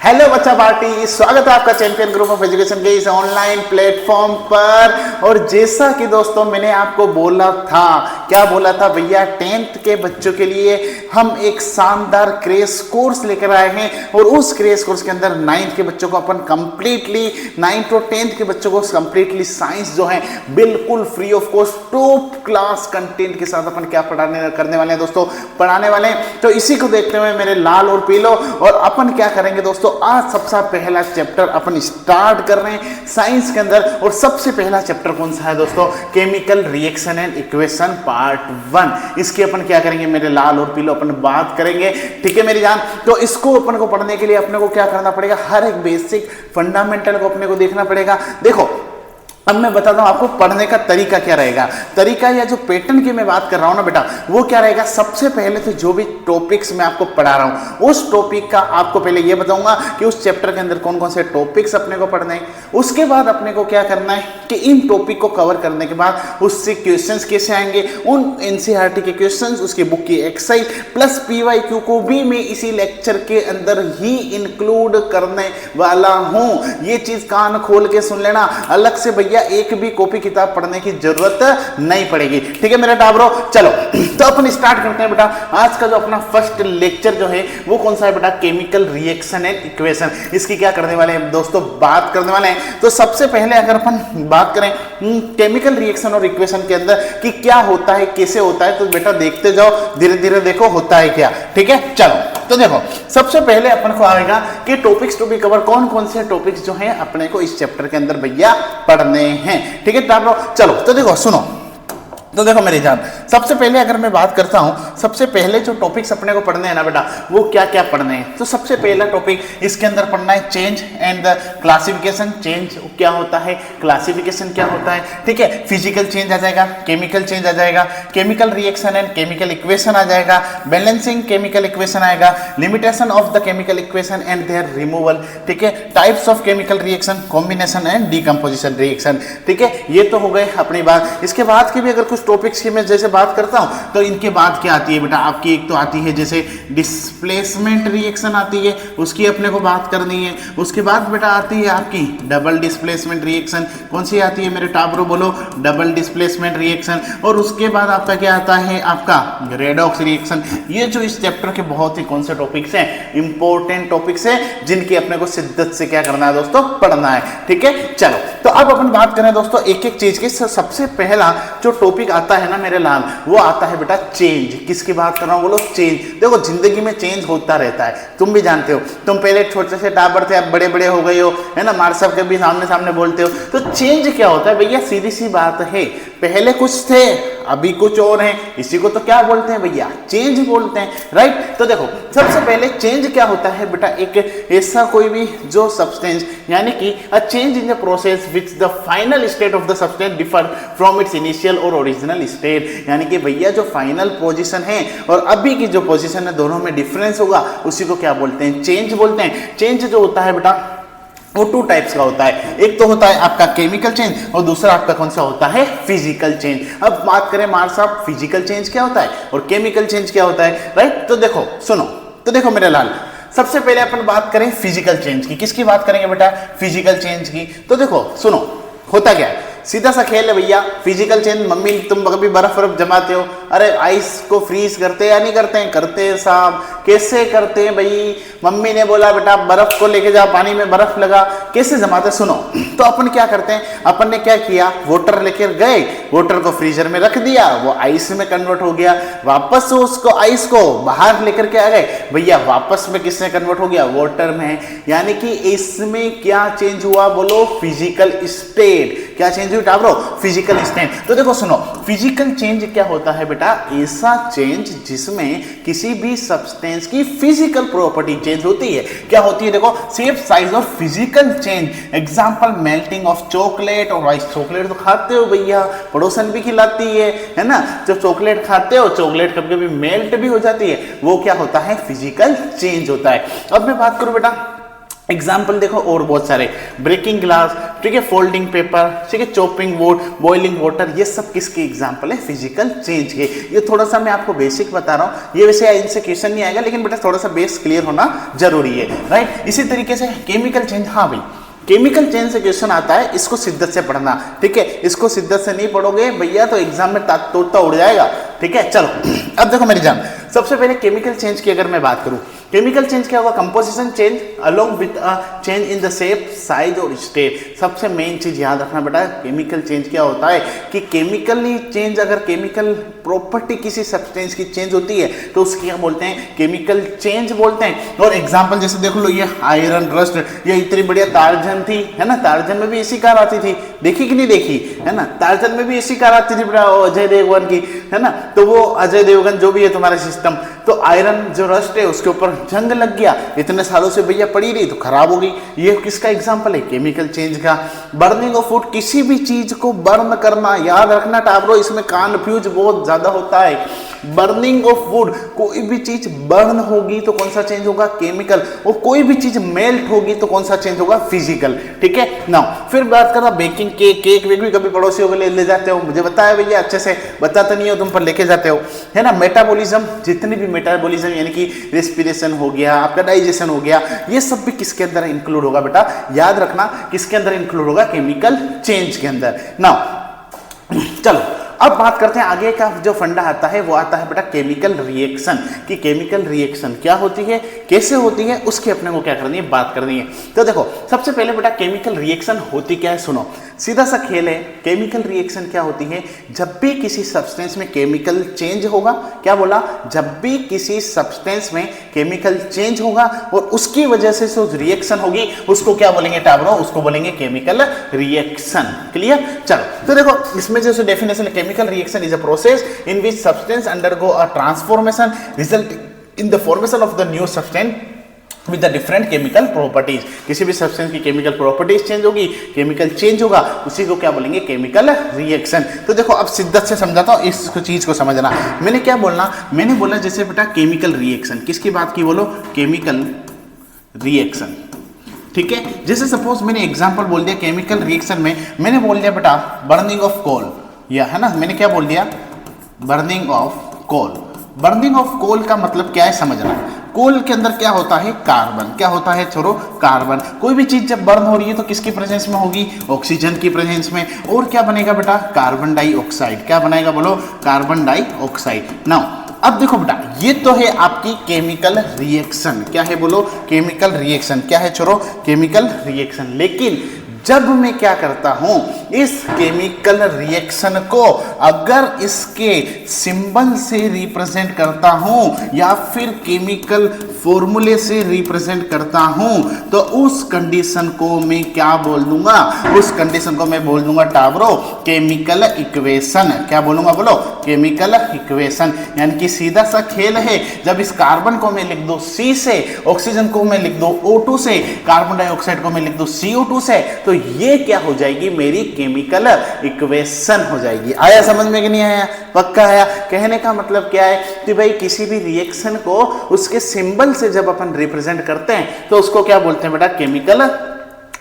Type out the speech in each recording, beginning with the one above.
Hello बच्चा party, स्वागत है आपका चैंपियन ग्रुप ऑफ एजुकेशन के इस ऑनलाइन प्लेटफॉर्म पर। और जैसा कि दोस्तों मैंने आपको बोला था, क्या बोला था भैया, 10th के बच्चों के लिए हम एक शानदार क्रेश कोर्स लेकर आए हैं। और उस क्रेश कोर्स के अंदर 9th के बच्चों को अपन कंप्लीटली 9th और 10th के बच्चों को कंप्लीटली साइंस जो है बिल्कुल free of cost top class content के साथ अपन क्या करने वाले हैं दोस्तों, पढ़ाने वाले हैं। तो इसी को देखते हुए मेरे लाल और पीलो, और अपन क्या करेंगे दोस्तों, आज सबसे पहला चैप्टर अपन स्टार्ट कर रहे हैं साइंस के अंदर। और सबसे पहला चैप्टर कौन सा है दोस्तों, chemical reaction and equation part 1। इसकी अपन क्या करेंगे मेरे लाल और पीलो, अपन बात करेंगे, ठीक है मेरी जान। तो इसको अपन को पढ़ने के लिए अपने को क्या करना पड़ेगा, हर एक बेसिक फंडामेंटल को अपने को देखना पड़ेगा। देखो अब मैं बताता हूं आपको पढ़ने का तरीका क्या रहेगा। तरीका या जो पैटर्न की मैं बात कर रहा हूं ना बेटा, वो क्या रहेगा, सबसे पहले तो जो भी टॉपिक्स मैं आपको पढ़ा रहा हूं उस टॉपिक का आपको पहले ये बताऊंगा कि उस चैप्टर के अंदर कौन कौन से टॉपिक्स अपने को पढ़ने हैं। उसके बाद अपने को क्या करना है कि इन टॉपिक को कवर करने के बाद उससे क्वेश्चंस कैसे आएंगे, उन एनसीईआरटी के क्वेश्चंस, उसकी बुक की एक्सरसाइज प्लस पीवाईक्यू को भी मैं इसी लेक्चर के अंदर ही इंक्लूड करने वाला हूं। ये चीज कान खोल के सुन लेना, अलग से भैया एक भी कॉपी किताब पढ़ने की जरूरत नहीं पड़ेगी, ठीक है मेरे टाबरो। चलो तो अपन स्टार्ट करते हैं बेटा। आज का जो अपना फर्स्ट लेक्चर जो है वो कौन सा है बेटा, केमिकल रिएक्शन एंड इक्वेशन। इसकी क्या करने वाले हैं दोस्तों, बात करने वाले हैं। तो सबसे पहले अगर अपन बात करें केमिकल रिएक्शन और इक्वेशन के अंदर कि क्या होता है, कैसे होता है, तो बेटा देखते जाओ, धीरे धीरे देखो होता है क्या, ठीक है। चलो तो देखो सबसे पहले अपन को आएगा कि टॉपिक्स टू बी कवर, कौन कौन से टॉपिक्स जो हैं अपने को इस चैप्टर के अंदर भैया पढ़ने हैं, ठीक है टाबरो। चलो तो देखो सुनो, तो देखो मेरी जान, सबसे पहले अगर मैं बात करता हूं, सबसे पहले जो टॉपिक्स अपने को पढ़ने हैं ना बेटा, वो क्या क्या पढ़ने हैं। तो सबसे पहला टॉपिक इसके अंदर पढ़ना है change and the classification. Change क्या होता है, क्लासिफिकेशन क्या होता है, ठीक है। फिजिकल चेंज आ जाएगा, केमिकल चेंज आ जाएगा, chemical reaction and chemical equation आ जाएगा, बैलेंसिंग केमिकल इक्वेशन आएगा, limitation of the chemical equation and their removal, ठीक है। Types of chemical reaction, combination and decomposition reaction, ठीक है। ये तो हो गए अपनी बात। इसके बाद की भी अगर कुछ टॉपिक्स की मैं जैसे बात करता हूं, तो इनके बाद क्या आती है बेटा आपकी, एक तो आती है जैसे डिस्प्लेसमेंट रिएक्शन आती है, उसकी अपने को बात करनी है। उसके बाद बेटा आती है आपकी डबल डिस्प्लेसमेंट रिएक्शन। कौन सी आती है मेरे टाबरो बोलो, डबल डिस्प्लेसमेंट रिएक्शन। और उसके बाद आपका क्या आता है, आपका रेडॉक्स रिएक्शन। ये जो इस चैप्टर के बहुत ही कौन से टॉपिक्स हैं, इंपॉर्टेंट टॉपिक्स हैं, जिनकी अपने को शिद्दत से क्या करना है दोस्तों, पढ़ना है, ठीक है। चलो तो अब अपन बात करें दोस्तों एक एक चीज की। सबसे पहला जो टॉपिक आता है ना मेरे लाल, वो आता है बेटा चेंज। किसकी बात कर रहा हूं बोलो, चेंज। देखो जिंदगी में चेंज होता रहता है, तुम भी जानते हो। तुम पहले छोटे से टाबर थे, अब बड़े बड़े हो गए हो, है ना, मार सब के भी सामने सामने बोलते हो। तो चेंज क्या होता है भैया, सीधी सी बात है, पहले कुछ थे अभी कुछ और है, इसी को तो क्या बोलते हैं भैया, चेंज बोलते हैं, राइट। तो देखो सबसे पहले चेंज क्या होता है बेटा, एक ऐसा कोई भी जो सब्सटेंस, यानी कि a change in the process which the final state of the substance differ from its initial और ओरिजिनल स्टेट। यानी कि भैया जो फाइनल पोजीशन है और अभी की जो पोजीशन है, दोनों में डिफरेंस होगा, उसी को क्या बोलते हैं, चेंज बोलते हैं। चेंज जो होता है बेटा वो 2 टाइप्स का होता है, एक तो होता है आपका केमिकल चेंज और दूसरा आपका कौन सा होता है, फिजिकल चेंज। अब बात करें मार साहब, फिजिकल चेंज क्या होता है और केमिकल चेंज क्या होता है, राइट। तो देखो सुनो, तो देखो मेरे लाल, सबसे पहले अपन बात करें फिजिकल चेंज की। किसकी बात करेंगे बेटा, फिजिकल चेंज की। तो देखो सुनो, होता क्या है, सीधा सा खेल है भैया, फिजिकल चेंज। मम्मी तुम कभी बर्फ वर्फ जमाते हो, अरे आइस को फ्रीज करते या नहीं करते हैं, करते हैं साहब। कैसे करते हैं भाई, मम्मी ने बोला बेटा बर्फ को लेके जाओ, पानी में बर्फ लगा, कैसे जमाते, सुनो। तो अपन क्या करते हैं, अपन ने क्या किया, वाटर लेकर गए, वाटर को फ्रीजर में रख दिया, वो आइस में कन्वर्ट हो गया, वापस उसको आइस को बाहर लेकर के आ गए भैया, वापस में किसने कन्वर्ट हो गया, वाटर में। यानी कि इसमें क्या चेंज हुआ बोलो, फिजिकल स्टेट। क्या चेंज हुई टाबरो, फिजिकल स्टेट। तो देखो सुनो, फिजिकल चेंज क्या होता है बेटा, ऐसा चेंज जिसमें किसी भी सब्सटेंस की फिजिकल प्रॉपर्टी चेंज होती है। क्या होती है देखो, शेप, साइज और physical change. Example melting of chocolate और आइस। चॉकलेट तो खाते हो भैया, पड़ोसन भी खिलाती है ना। जब चॉकलेट खाते हो, चॉकलेट कभी कभी मेल्ट भी हो जाती है, वो क्या होता है, फिजिकल चेंज होता है। अब मैं बात करूं बेटा एग्जाम्पल देखो और बहुत सारे, ब्रेकिंग ग्लास, ठीक है, फोल्डिंग पेपर, ठीक है, चॉपिंग बोर्ड, बॉइलिंग वाटर, ये सब किसके एग्जाम्पल है? फिजिकल चेंज के। ये थोड़ा सा मैं आपको बेसिक बता रहा हूँ, ये वैसे इनसे क्वेश्चन नहीं आएगा, लेकिन बेटा थोड़ा सा बेस क्लियर होना जरूरी है, राइट। इसी तरीके से केमिकल चेंज, हाँ भाई केमिकल चेंज से क्वेश्चन आता है, इसको शिद्दत से पढ़ना, ठीक है। इसको शिद्दत से नहीं पढ़ोगे भैया तो एग्जाम में तोता उड़ जाएगा, ठीक है। चलो अब देखो मेरी जान, सबसे पहले केमिकल चेंज की अगर मैं बात करूं, केमिकल चेंज क्या होगा? Composition change along with a change in the shape, size और स्टेट। सबसे मेन चीज याद रखना बेटा, केमिकल चेंज क्या होता है कि केमिकली चेंज, अगर केमिकल प्रॉपर्टी किसी सब्सटेंस की चेंज होती है तो उसकी क्या बोलते हैं? केमिकल चेंज बोलते हैं। और एग्जांपल जैसे देख लो, ये आयरन रस्ट, ये इतनी बढ़िया तारजन थी, है ना, तारजन में भी इसी कार आती थी, देखी कि नहीं देखी, है ना, तारजन में भी इसी कार आती थी बेटा, अजय देवगन की, है ना। तो वो अजय देवगन जो भी है तुम्हारा सिस्टम, तो आयरन जो रस्ट है उसके ऊपर जंग लग गया, इतने सालों से भैया पड़ी रही तो खराब हो गई। ये किसका एग्जांपल है? केमिकल चेंज का। बर्निंग ऑफ फूड, किसी भी चीज को बर्न करना, याद रखना टाबरो, इसमें कन्फ्यूज बहुत ज्यादा होता है। बर्निंग ऑफ वुड, कोई भी चीज बर्न होगी तो कौन सा चेंज होगा? केमिकल। और कोई भी चीज मेल्ट होगी तो कौन सा चेंज होगा? फिजिकल, ठीक है ना। फिर बात करना बेकिंग, केक वेक भी कभी पड़ोसियों के लिए ले जाते हो, मुझे बताया भैया अच्छे से, बताते नहीं हो तुम पर लेके जाते हो, है ना। मेटाबॉलिज्म, जितनी भी मेटाबॉलिज्म यानी कि रेस्पिरेशन हो गया, आपका डाइजेशन हो गया, ये सब भी किसके अंदर इंक्लूड होगा बेटा? याद रखना किसके अंदर इंक्लूड होगा? केमिकल चेंज के अंदर। नाउ चलो अब बात करते हैं आगे का जो फंडा आता है, वो आता है बेटा केमिकल रिएक्शन, कि केमिकल रिएक्शन क्या होती है, कैसे होती है, उसकी अपने को क्या करनी है, बात करनी है। तो देखो सबसे पहले बेटा केमिकल रिएक्शन होती क्या है, सुनो, सीधा सा खेल है। केमिकल रिएक्शन क्या होती है? जब भी किसी सब्सटेंस में केमिकल चेंज होगा, क्या बोला? जब भी किसी सब्सटेंस में केमिकल चेंज होगा और उसकी वजह से जो रिएक्शन होगी उसको क्या बोलेंगे टाबरो? उसको बोलेंगे केमिकल रिएक्शन। क्लियर? चलो तो देखो इसमें जो डेफिनेशन है, chemical reaction is a process in which substance undergo a transformation resulting in the formation of the new substance with the different chemical properties. किसी भी सब्सटेंस की केमिकल प्रॉपर्टीज चेंज होगी, केमिकल चेंज होगा, उसी को क्या बोलेंगे? Chemical reaction. तो देखो अब शिद्दत से समझाता हूँ, इस चीज को समझना। मैंने क्या बोलना? मैंने बोला जैसे बेटा केमिकल रिएक्शन, किसकी बात की बोलो? केमिकल रिएक्शन, ठीक है। जैसे सपोज मैंने एग्जांपल बोल दिया केमिकल रिएक्शन में, मैंने बोल दिया बेटा बर्निंग ऑफ कोल, या है ना, मैंने क्या बोल दिया? Burning of coal. Burning of coal का मतलब क्या है समझना। कोल के अंदर क्या होता है? कार्बन। क्या होता है छोरो? कार्बन। कोई भी चीज जब बर्न हो रही है तो किसकी प्रेजेंस में होगी? ऑक्सीजन की प्रेजेंस में। और क्या बनेगा बेटा? Carbon dioxide. क्या बनाएगा बोलो? Carbon dioxide. नाउ अब देखो बेटा, ये तो है आपकी केमिकल रिएक्शन। क्या है बोलो? Chemical reaction. क्या है छोरो? Chemical reaction. लेकिन जब मैं क्या करता हूं, इस केमिकल रिएक्शन को अगर इसके सिंबल से रिप्रेजेंट करता हूं या फिर केमिकल फॉर्मूले से रिप्रेजेंट करता हूं, तो उस कंडीशन को मैं क्या बोल दूंगा? उस कंडीशन को मैं बोल दूंगा टाबरो केमिकल इक्वेशन। क्या बोलूंगा बोलो? Chemical equation. यानी कि सीधा सा खेल है, जब इस कार्बन को मैं लिख दूं C से, ऑक्सीजन को मैं लिख दूं O2 से, कार्बन डाइऑक्साइड को मैं लिख दूं CO2 से, तो ये क्या हो जाएगी? मेरी केमिकल इक्वेशन हो जाएगी। आया समझ में कि नहीं आया? पक्का आया? कहने का मतलब क्या है कि भाई किसी भी रिएक्शन को उसके सिंबल से जब अपन रिप्रेजेंट करते हैं तो उसको क्या बोलते हैं बेटा? केमिकल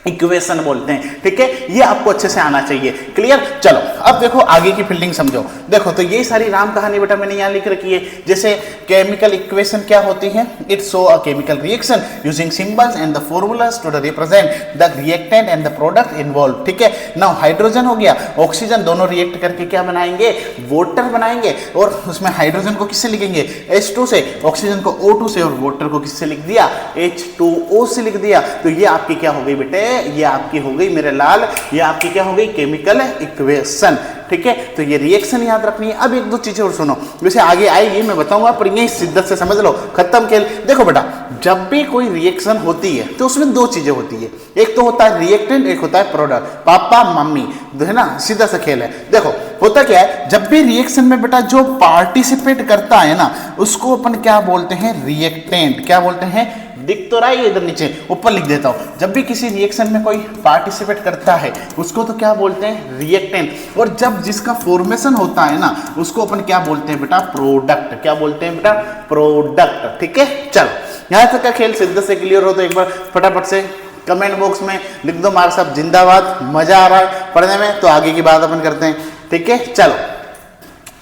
इक्वेशन बोलते हैं, ठीक है। ये आपको अच्छे से आना चाहिए। क्लियर? चलो अब देखो आगे की फील्डिंग समझो। देखो तो ये सारी राम कहानी बेटा मैंने यहाँ लिख रखी है। जैसे केमिकल इक्वेशन क्या होती है? It show a chemical reaction using symbols and the formulas to represent the reactant and the product involve, ठीक है। नाउ हाइड्रोजन हो गया, ऑक्सीजन, दोनों रिएक्ट करके क्या बनाएंगे? वाटर बनाएंगे। और उसमें हाइड्रोजन को किससे लिखेंगे? H2 से, ऑक्सीजन को O2 से, और वाटर को किससे लिख दिया? H2O से लिख दिया। तो ये आपकी क्या हो गई बेटे? ये आपकी हो गई मेरे लाल, ये आपकी क्या हो गई? केमिकल इक्वेशन, ठीक है। तो ये रिएक्शन याद रखनी है। अब एक दो चीजें और सुनो, वैसे आगे आएगी मैं बताऊंगा, पर यही शिद्दत से समझ लो, खत्म खेल। देखो बेटा जब भी कोई रिएक्शन होती है तो उसमें दो चीजें होती है, एक तो होता है रिएक्टेंट, एक होता है प्रोडक्ट। पापा मम्मी, है ना, सीधा सा खेल है। देखो होता क्या है, जब भी रिएक्शन में बेटा जो पार्टिसिपेट करता है ना, उसको अपन क्या बोलते हैं? रिएक्टेंट। क्या बोलते हैं? दिख तो रहा है इधर नीचे, ऊपर लिख देता हूं। जब भी किसी रिएक्शन में कोई पार्टिसिपेट करता है उसको तो क्या बोलते हैं? रिएक्टेंट। और जब जिसका फॉर्मेशन होता है ना, उसको अपन क्या बोलते हैं बेटा? प्रोडक्ट। क्या बोलते हैं बेटा? प्रोडक्ट, ठीक है। चलो यहाँ तक का खेल शिद्दत से क्लियर हो तो एक बार फटाफट से कमेंट बॉक्स में लिख दो हमारे साथ जिंदाबाद, मजा आ रहा है पढ़ने में, तो आगे की बात अपन करते हैं। ठीक है, चलो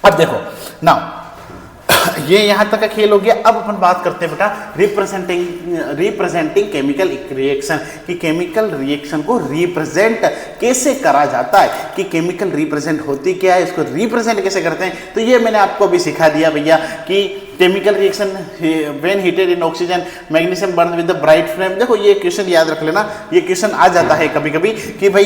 अब देखो ना, ये यहां तक का खेल हो गया। अब अपन बात करते हैं बेटा रिप्रेजेंटिंग केमिकल रिएक्शन, कि केमिकल रिएक्शन को रिप्रेजेंट कैसे करा जाता है, कि केमिकल रिप्रेजेंट होती क्या है, इसको रिप्रेजेंट कैसे करते हैं। तो ये मैंने आपको अभी सिखा दिया भैया कि chemical reaction when heated in oxygen magnesium burn with the bright flame. देखो ये क्वेश्चन याद रख लेना, ये क्वेश्चन आ जाता है कभी कभी कि भाई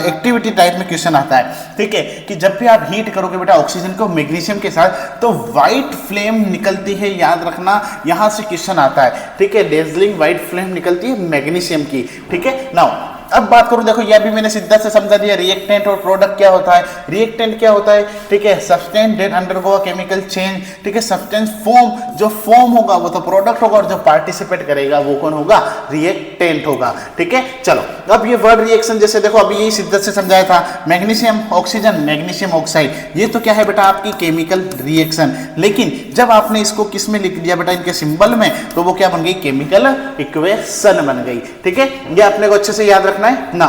एक्टिविटी टाइप में क्वेश्चन आता है। ठीक है, कि जब भी आप हीट करोगे बेटा ऑक्सीजन को मैग्नीशियम के साथ तो व्हाइट फ्लेम निकलती है, याद रखना, यहां से क्वेश्चन आता है। ठीक है, डेजलिंग व्हाइट फ्लेम निकलती है मैग्नीशियम की। ठीक है, नाउ अब बात करूं, देखो यह भी मैंने सीधा से समझा दिया, रिएक्टेंट और प्रोडक्ट क्या होता है। रिएक्टेंट क्या होता है, ठीक है, substance that undergo a chemical change. ठीक है, सब्सटेंस फॉर्म, जो फॉर्म होगा वो तो प्रोडक्ट होगा, और जो पार्टिसिपेट करेगा वो कौन होगा, रिएक्टेंट होगा। ठीक है, चलो अब ये वर्ड रिएक्शन, जैसे देखो अभी यही सिद्धांत से समझाया था, मैग्नीशियम ऑक्सीजन मैग्नीशियम ऑक्साइड, ये तो क्या है बेटा आपकी केमिकल रिएक्शन। लेकिन जब आपने इसको किस में लिख दिया बेटा, इनके सिंबल में, तो वो क्या बन गई, केमिकल इक्वेशन बन गई। ठीक है, ये अपने को अच्छे से याद रखना है ना।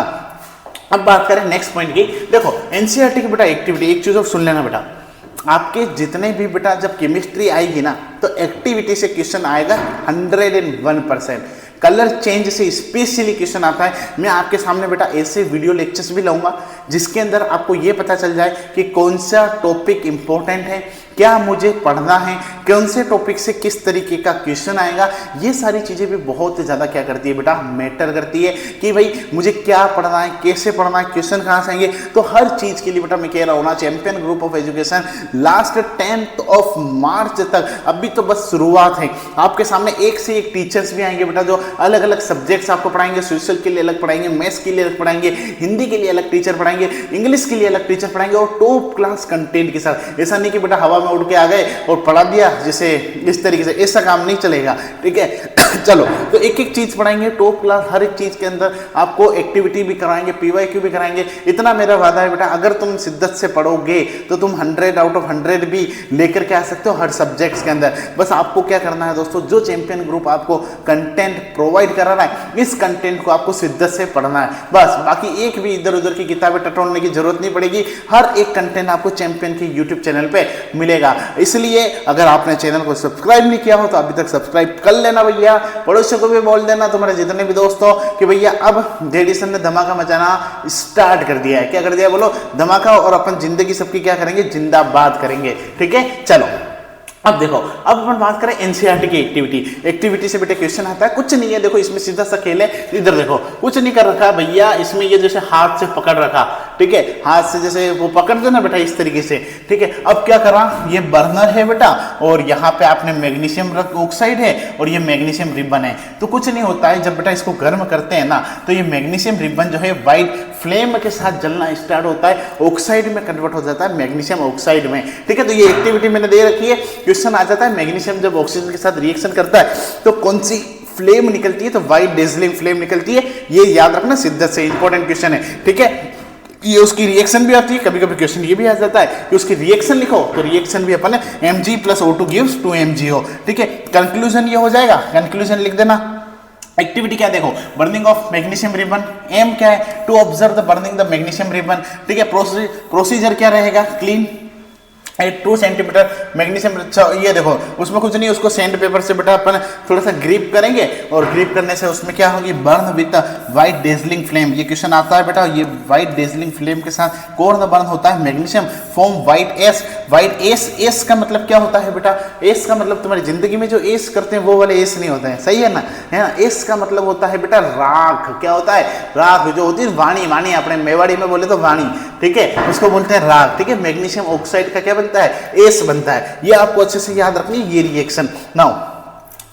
अब बात करें नेक्स्ट पॉइंट की, देखो एनसीईआरटी की बेटा एक्टिविटी, एक चीज और सुन लेना बेटा, आपके जितने भी बेटा जब केमिस्ट्री आएगी ना तो एक्टिविटी से क्वेश्चन आएगा 101%। कलर चेंज से स्पेशली क्वेश्चन आता है। मैं आपके सामने बेटा ऐसे वीडियो लेक्चर्स भी लाऊंगा जिसके अंदर आपको ये पता चल जाए कि कौन सा टॉपिक इंपॉर्टेंट है, क्या मुझे पढ़ना है, कौन से टॉपिक से किस तरीके का क्वेश्चन आएगा। ये सारी चीज़ें भी बहुत ज़्यादा क्या करती है बेटा, मैटर करती है कि भाई मुझे क्या पढ़ना है, कैसे पढ़ना है, क्वेश्चन कहाँ से आएंगे। तो हर चीज़ के लिए बेटा मैं कह रहा हूँ ना, champion group of education last 10 मार्च तक, अभी तो बस शुरुआत है। आपके सामने एक से एक टीचर्स भी आएंगे बेटा जो अलग अलग सब्जेक्ट्स आपको पढ़ाएंगे। सोशल के लिए अलग पढ़ाएंगे, मैथ्स के लिए अलग पढ़ाएंगे, हिंदी के लिए अलग टीचर पढ़ाएंगे, इंग्लिश के लिए अलग टीचर पढ़ाएंगे, और टॉप क्लास कंटेंट के साथ। ऐसा नहीं कि बेटा हवा में उड़ के आ गए और पढ़ा दिया जैसे इस तरीके से, ऐसा काम नहीं चलेगा। ठीक है, चलो तो एक एक चीज पढ़ाएंगे, टॉप क्लास, हर एक चीज के अंदर आपको एक्टिविटी भी कराएंगे, पीवाईक्यू भी कराएंगे। इतना मेरा वादा है बेटा, अगर तुम शिद्दत से पढ़ोगे तो तुम 100 आउट ऑफ 100 भी लेकर के आ सकते हो हर सब्जेक्ट्स के अंदर। बस आपको क्या करना है दोस्तों, जो चैंपियन ग्रुप आपको कंटेंट प्रोवाइड कर रहा है, इस कंटेंट को आपको शिद्दत से पढ़ना है बस। बाकी एक भी इधर उधर की किताबें टटोलने की जरूरत नहीं पड़ेगी, हर एक कंटेंट आपको चैंपियन के यूट्यूब चैनल पे मिलेगा। इसलिए अगर आपने चैनल को सब्सक्राइब नहीं किया हो तो अभी तक सब्सक्राइब कर लेना भैया। पड़ोसियों को भी बोल देना, तुम्हारे जितने भी दोस्त हो, कि भैया अब जेडीसन ने धमाका मचाना स्टार्ट कर दिया है। क्या कर दिया बोलो, धमाका, और अपन जिंदगी सबकी क्या करेंगे, जिंदाबाद करेंगे। ठीक है, चलो अब देखो, अब अपन बात करें एनसीईआरटी की एक्टिविटी से बेटे क्वेश्चन आता है। कुछ नहीं है, देखो इसमें सीधा सा खेल है, इधर देखो कुछ नहीं कर रखा भैया, इसमें ये जैसे हाथ से पकड़ रखा। ठीक है, हाथ से जैसे वो पकड़ते ना बेटा इस तरीके से। ठीक है, अब क्या करा, ये बर्नर है बेटा, और यहाँ पे आपने मैग्नीशियम ऑक्साइड है और ये मैग्नीशियम रिबन है। तो कुछ नहीं होता है, जब बेटा इसको गर्म करते हैं ना तो ये मैग्नीशियम रिबन जो है व्हाइट फ्लेम के साथ जलना स्टार्ट होता है, ऑक्साइड में कन्वर्ट हो जाता है, मैग्नीशियम ऑक्साइड में। ठीक है, तो ये एक्टिविटी मैंने दे रखी है, क्वेश्चन आ जाता है मैग्नीशियम जब ऑक्सीजन के साथ रिएक्शन करता है तो कौन सी फ्लेम निकलती है, तो व्हाइट डेजलिंग फ्लेम निकलती है। ये याद रखना, शिद्दत से इंपॉर्टेंट क्वेश्चन है। ठीक है, ये उसकी रिएक्शन भी आती है, कभी कभी क्वेश्चन ये भी आ जाता है कि उसकी रिएक्शन लिखो, तो रिएक्शन भी अपन Mg + O2 gives 2MgO। ठीक है, कंक्लूजन ये हो जाएगा, कंक्लूजन लिख देना। एक्टिविटी क्या देखो, burning of magnesium ribbon, aim क्या है, to observe the burning the magnesium ribbon. ठीक है, प्रोसीजर क्या रहेगा, क्लीन 2 सेंटीमीटर मैग्नीशियम। अच्छा ये देखो उसमें कुछ नहीं, उसको सैंड पेपर से बेटा अपन थोड़ा सा ग्रिप करेंगे, और ग्रिप करने से उसमें क्या होगी, burn with white dazzling flame. ये क्वेश्चन आता है बेटा, ये व्हाइट डेजलिंग फ्लेम के साथ कौन बर्न होता है, magnesium, form white S. White S, S का मतलब क्या होता है बेटा, एस का मतलब तुम्हारी जिंदगी में जो एस करते हैं वो वाले एस नहीं होते हैं, सही है ना, है ना। एस का मतलब होता है बेटा राख। क्या होता है, राख, जो होती है वाणी, वाणी अपने मेवाड़ी में बोले तो वाणी। ठीक है, उसको बोलते हैं राख। ठीक है, मैग्नीशियम ऑक्साइड का क्या बनता है, एस बनता है। ये आपको अच्छे से याद रखनी है, ये रिएक्शन। नाउ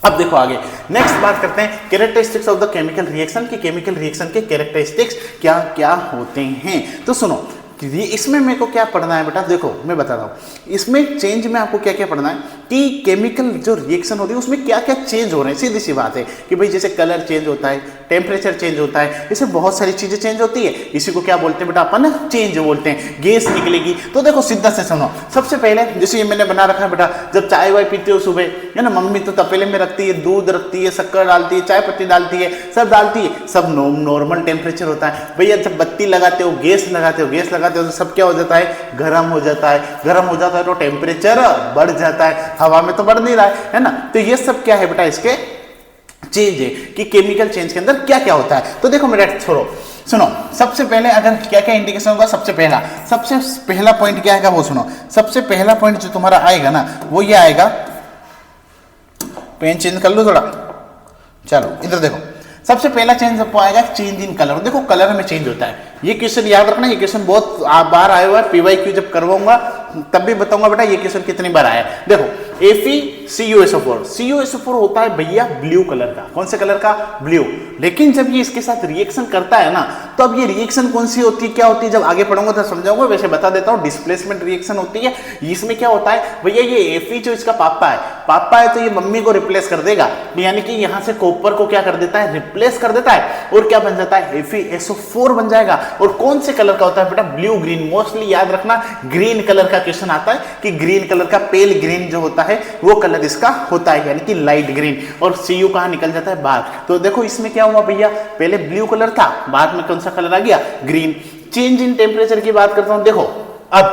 अब देखो आगे नेक्स्ट बात करते हैं characteristics of the chemical reaction, की केमिकल रिएक्शन के कैरेक्टरिस्टिक्स क्या क्या होते हैं। तो सुनो, इसमें मेरे को क्या पढ़ना है बेटा, देखो मैं बता रहा हूँ इसमें चेंज में आपको क्या क्या पढ़ना है कि केमिकल जो रिएक्शन होती है उसमें क्या क्या चेंज हो रहे हैं। सीधी सी बात है कि भाई जैसे कलर चेंज होता है, टेम्परेचर चेंज होता है, इससे बहुत सारी चीजें चेंज होती है। इसी को क्या बोलते हैं बेटा अपन, चेंज बोलते हैं। गैस निकलेगी तो देखो सीधा से सुनो, सबसे पहले जैसे ये मैंने बना रखा है बेटा, जब चाय वाय पीते हो सुबह है ना, मम्मी तो तपेले में रखती है, दूध रखती है, शक्कर डालती है, चाय पत्ती डालती है, सब डालती है, सब नॉर्मल टेम्परेचर होता है। भैया जब बत्ती लगाते हो, गैस लगाते हो तो सब क्या हो जाता है, गर्म हो जाता है। गर्म हो जाता है तो टेम्परेचर बढ़ जाता है, हवा में तो बढ़ नहीं रहा है ना। तो ये सब क्या है बेटा, इसके चेंज है कि केमिकल चेंज के अंदर क्या क्या होता है। तो देखो मेरा छोड़ो, सुनो सबसे पहले अगर क्या क्या इंडिकेशन होगा, सबसे पहला पॉइंट क्या आएगा वो सुनो। सबसे पहला पॉइंट जो तुम्हारा आएगा ना वो ये आएगा, पेन चेंज कर लो थोड़ा, चलो इधर देखो। सबसे पहला चेंज आपको आएगा चेंज इन कलर। देखो कलर में चेंज होता है, ये क्वेश्चन याद रखना, ये क्वेश्चन बहुत बार आया हुआ है, PYQ जब करवाऊंगा तब भी बताऊंगा बेटा ये क्वेश्चन कितनी बार आया है। देखो CuSO4 होता है भैया ब्लू कलर का। कौन से कलर का, ब्लू। लेकिन जब ये इसके साथ रिएक्शन करता है ना, तो अब ये रिएक्शन कौन सी होती है, क्या होती है, जब आगे पढ़ूंगा तो समझाऊंगा। वैसे बता देता हूँ, डिस्प्लेसमेंट रिएक्शन होती है। इसमें क्या होता है भैया, ये Fe जो इसका पापा है तो ये मम्मी को रिप्लेस कर देगा, यानी कि यहाँ से कॉपर को क्या कर देता है, रिप्लेस कर देता है, और क्या बन जाता है, FeSO4 बन जाएगा। और कौन से कलर का होता है बेटा, ब्लू ग्रीन। मोस्टली याद रखना ग्रीन कलर का क्वेश्चन आता है कि ग्रीन कलर का, पेल ग्रीन जो होता है वो कलर इसका होता है, यानी कि लाइट ग्रीन। और Cu कहां निकल जाता है, बाहर। तो देखो इसमें क्या हुआ भैया, पहले ब्लू कलर था, बाद में कौन सा कलर आ गया, ग्रीन। चेंज इन टेम्परेचर की बात करता हूं, देखो अब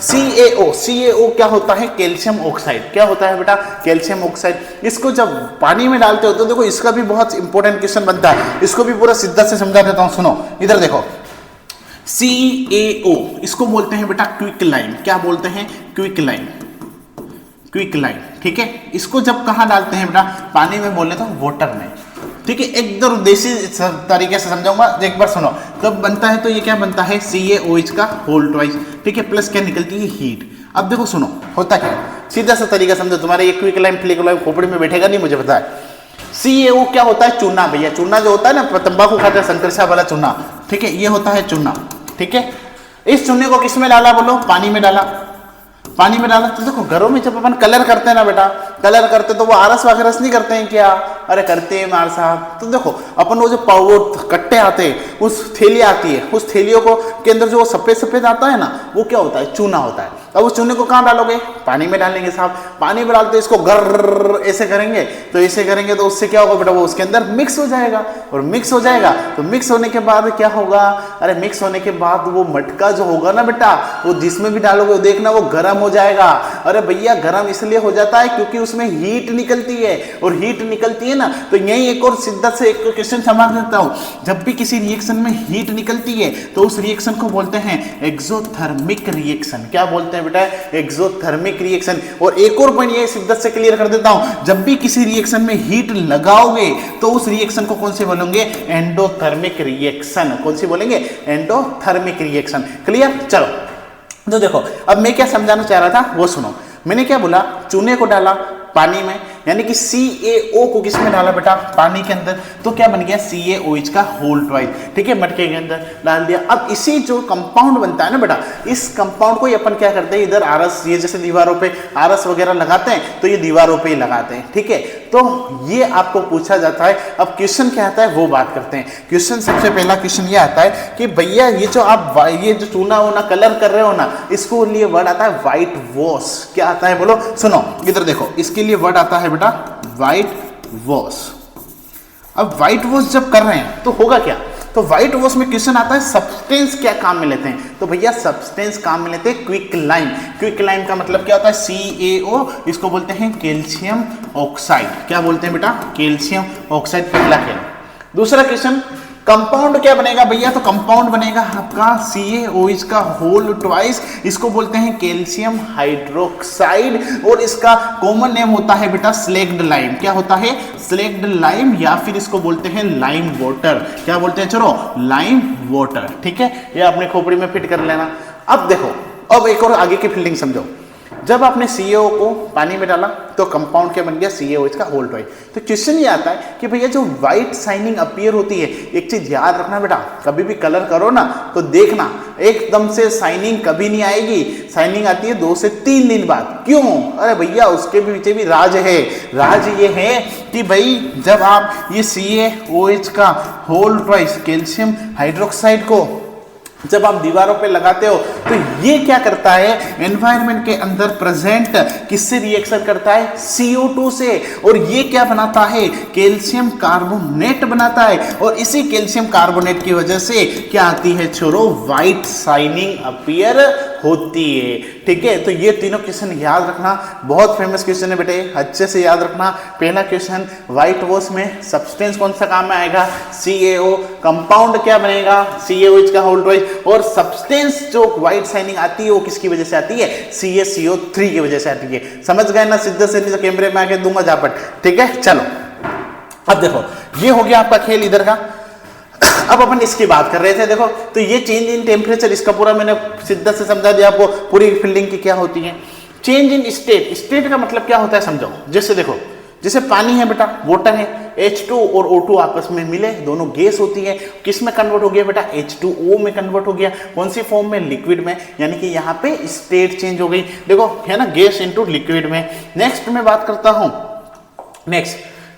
CaO क्या होता है, कैल्शियम ऑक्साइड। क्या होता है बेटा, कैल्शियम ऑक्साइड। इसको जब पानी में डालते हो तो देखो इसका भी बहुत इंपॉर्टेंट क्वेश्चन बनता है, इसको भी पूरा सिद्धा से समझा देता हूं, सुनो इधर देखो। CaO इसको बोलते हैं बेटा क्विक लाइम। क्या बोलते हैं, क्विक लाइम, क्विक लाइम, ठीक है। इसको जब कहाँ डालते हैं बेटा, पानी में बोले तो वाटर में, ठीक है। एकदम देसी तरीके से समझाऊंगा, एक बार सुनो। कब बनता है तो ये क्या बनता है, CaOH का होल ट्वाइस, ठीक है, प्लस क्या निकलती है, हीट। अब देखो सुनो होता क्या, सीधा सा तरीका समझो, तुम्हारे ये क्विक लाइम फ्लिक लाइम खोपड़ी में बैठेगा नहीं, मुझे पता है। CaO क्या होता है, चूना भैया। चूना जो होता है ना, तंबाकू खाते हैं, शंकर साहब वाला चूना, ठीक है, ये होता है चूना, ठीक है। इस चूने को किस में डाला बोलो, पानी में डाला। पानी में डाला तो देखो घरों में जब अपन कलर करते हैं ना बेटा, कलर करते तो वो आरस वगैरह नहीं करते हैं क्या, अरे करते हैं मार साहब। तो देखो अपन वो जो पाउडर कट्टे आते हैं, उस थैली आती है, उस थैलियों को के अंदर जो सफेद सफेद आता है ना, वो क्या होता है, चूना होता है। अब उस चूने को कहाँ डालोगे, पानी में डालेंगे साहब। पानी में डालते इसको गर्र ऐसे करेंगे, तो ऐसे करेंगे तो उससे क्या होगा बेटा, वो उसके अंदर मिक्स हो जाएगा। और मिक्स हो जाएगा तो मिक्स होने के बाद क्या होगा, अरे मिक्स होने के बाद वो मटका जो होगा ना बेटा, वो जिसमें भी डालोगे वो देखना वो गर्म हो जाएगा। अरे भैया गर्म इसलिए हो जाता है क्योंकि उसमें हीट निकलती है, और हीट निकलती है ना, तो यही एक और सिद्धा से एक क्वेश्चन समझ देता हूं। जब भी किसी रिएक्शन में हीट निकलती है तो उस रिएक्शन को बोलते हैं एक्सोथर्मिक रिएक्शन। क्या बोलते हैं बेटा, एक्सोथर्मिक रिएक्शन। और एक और पॉइंट ये सिद्धा से क्लियर कर देता हूं, जब भी किसी रिएक्शन में हीट लगाओगे तो उस रिएक्शन को कौन से बोलेंगे, एंडोथर्मिक रिएक्शन। कौन सी बोलेंगे, एंडोथर्मिक रिएक्शन। क्लियर, चलो तो देखो अब मैं क्या समझाना चाह रहा था वो सुनो। मैंने क्या बोला, चूने को डाला पानी में, यानी कि CaO को किस में डाला बेटा, पानी के अंदर, तो क्या बन गया, CaOH का होल ट्वाइस, ठीक है, मटके के अंदर डाल दिया। अब इसी जो कंपाउंड बनता है ना बेटा, इस कंपाउंड को ही अपन क्या करते हैं, इधर आरस, ये जैसे दीवारों पे आरस वगैरह लगाते हैं तो ये दीवारों पे ही लगाते हैं, ठीक है। तो ये आपको पूछा जाता है। अब क्वेश्चन क्या आता है वो बात करते हैं। क्वेश्चन सबसे पहला क्वेश्चन ये आता है कि भैया ये जो आप ये जो चूना वूना कलर कर रहे हो ना, इसको लिए वर्ड आता है व्हाइट वॉश। क्या आता है बोलो, सुनो इधर देखो, इसके लिए वर्ड आता है बेटा व्हाइट वॉश। अब व्हाइट वॉश जब कर रहे हैं तो होगा क्या, तो व्हाइट वॉश में क्वेश्चन आता है सब्सटेंस क्या काम में लेते हैं, तो भैया सब्सटेंस काम में लेते हैं क्विक लाइम। क्विक लाइम का मतलब क्या होता है, CaO, इसको बोलते हैं कैल्शियम ऑक्साइड। क्या बोलते हैं बेटा, कैल्शियम ऑक्साइड, पहला खेल। दूसरा क्वेश्चन, कंपाउंड क्या बनेगा भैया, तो कंपाउंड बनेगा आपका CaOH का होल ट्वाइस, इसको बोलते हैं कैल्शियम हाइड्रोक्साइड, और इसका कॉमन नेम होता है बेटा स्लेक्ड लाइम। क्या होता है, स्लेक्ड लाइम, या फिर इसको बोलते हैं लाइम वाटर। क्या बोलते हैं, चलो लाइम वाटर, ठीक है, ये अपने खोपड़ी में फिट कर लेना। अब देखो, अब एक और आगे की फील्डिंग समझो। जब आपने CaO को पानी में डाला तो कंपाउंड क्या बन गया, CaOH का होल ट्वाइस। तो क्वेश्चन ये आता है कि भैया जो व्हाइट शाइनिंग अपीयर होती है, एक चीज याद रखना बेटा, कभी भी कलर करो ना तो देखना एकदम से शाइनिंग कभी नहीं आएगी, शाइनिंग आती है 2 से 3 दिन बाद। क्यों? अरे भैया उसके पीछे भी राज है। राज ये है कि भाई जब आप ये CaOH का होल ट्वाइस कैल्शियम हाइड्रोक्साइड को जब आप दीवारों पे लगाते हो तो ये क्या करता है, एनवायरनमेंट के अंदर प्रेजेंट किससे रिएक्शन करता है, CO2 से, और ये क्या बनाता है, कैल्शियम कार्बोनेट बनाता है, और इसी कैल्शियम कार्बोनेट की वजह से क्या आती है छोरो, व्हाइट शाइनिंग अपीयर होती है। ठीक है, तो ये तीनों क्वेश्चन याद रखना, बहुत फेमस क्वेश्चन है बेटे, अच्छे से याद रखना। पहला क्वेश्चन, व्हाइट वॉश में सब्सटेंस कौन सा काम में आएगा, CaO, कंपाउंड क्या बनेगा, CaOH का होल ट्वाइस, और सब्सटेंस जो व्हाइट शाइनिंग आती है वो किसकी वजह से आती है, CaCO3 की वजह से आती है। समझ गए ना, सीधे से नीचे कैमरे में आके दूंगा झापट। ठीक है, चलो अब देखो ये हो गया आपका खेल इधर का। अब अपन इसकी बात कर रहे थे, देखो तो ये चेंज इन टेम्परेचर, इसका पूरा मैंने सीधा से समझा दिया आपको, पूरी फील्डिंग की क्या होती है। चेंज इन स्टेट, स्टेट का मतलब क्या होता है समझो। जैसे देखो, जैसे पानी है बेटा, वाटर है, H2 और O2 आपस में मिले, दोनों गैस होती है, किस में कन्वर्ट हो गया बेटा, H2O में कन्वर्ट हो गया। कौन सी फॉर्म में, लिक्विड में, यानी कि यहाँ पे स्टेट चेंज हो गई। देखो है ना, गैस इनटू लिक्विड में। नेक्स्ट मैं बात करता हूँ,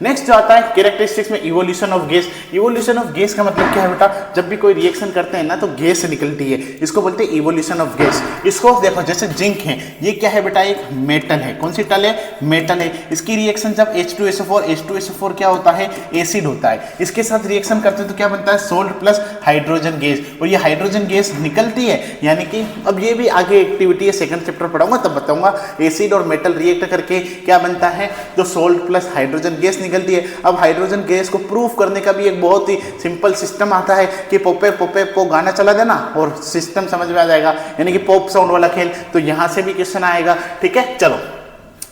नेक्स्ट जो आता है कैरेक्टरिस्टिक्स में, evolution of gas. Evolution of gas का मतलब क्या है बेटा, जब भी कोई रिएक्शन करते हैं ना तो गैस निकलती है, इसको बोलते हैं इवोल्यूशन ऑफ गैस। इसको देखो, जैसे जिंक है, ये क्या है बेटा, एक मेटल है। कौन सी टल है, मेटल है। इसकी रिएक्शन जब H2SO4 क्या होता है, एसिड होता है, इसके साथ रिएक्शन करते हैं तो क्या बनता है, सोल्ट प्लस हाइड्रोजन गैस, और ये हाइड्रोजन गैस निकलती है। यानी कि अब ये भी आगे एक्टिविटी है, सेकंड चैप्टर पढ़ाऊंगा तब बताऊंगा। एसिड और मेटल रिएक्ट करके क्या बनता है, जो सोल्ट प्लस हाइड्रोजन गैस निकलती है। अब हाइड्रोजन गैस को प्रूफ करने का भी एक बहुत ही सिंपल सिस्टम आता है कि पोपे पोपे पो गाना चला देना और सिस्टम समझ में आ जाएगा, यानी कि पॉप साउंड वाला खेल। तो यहां से भी क्वेश्चन आएगा। ठीक है, चलो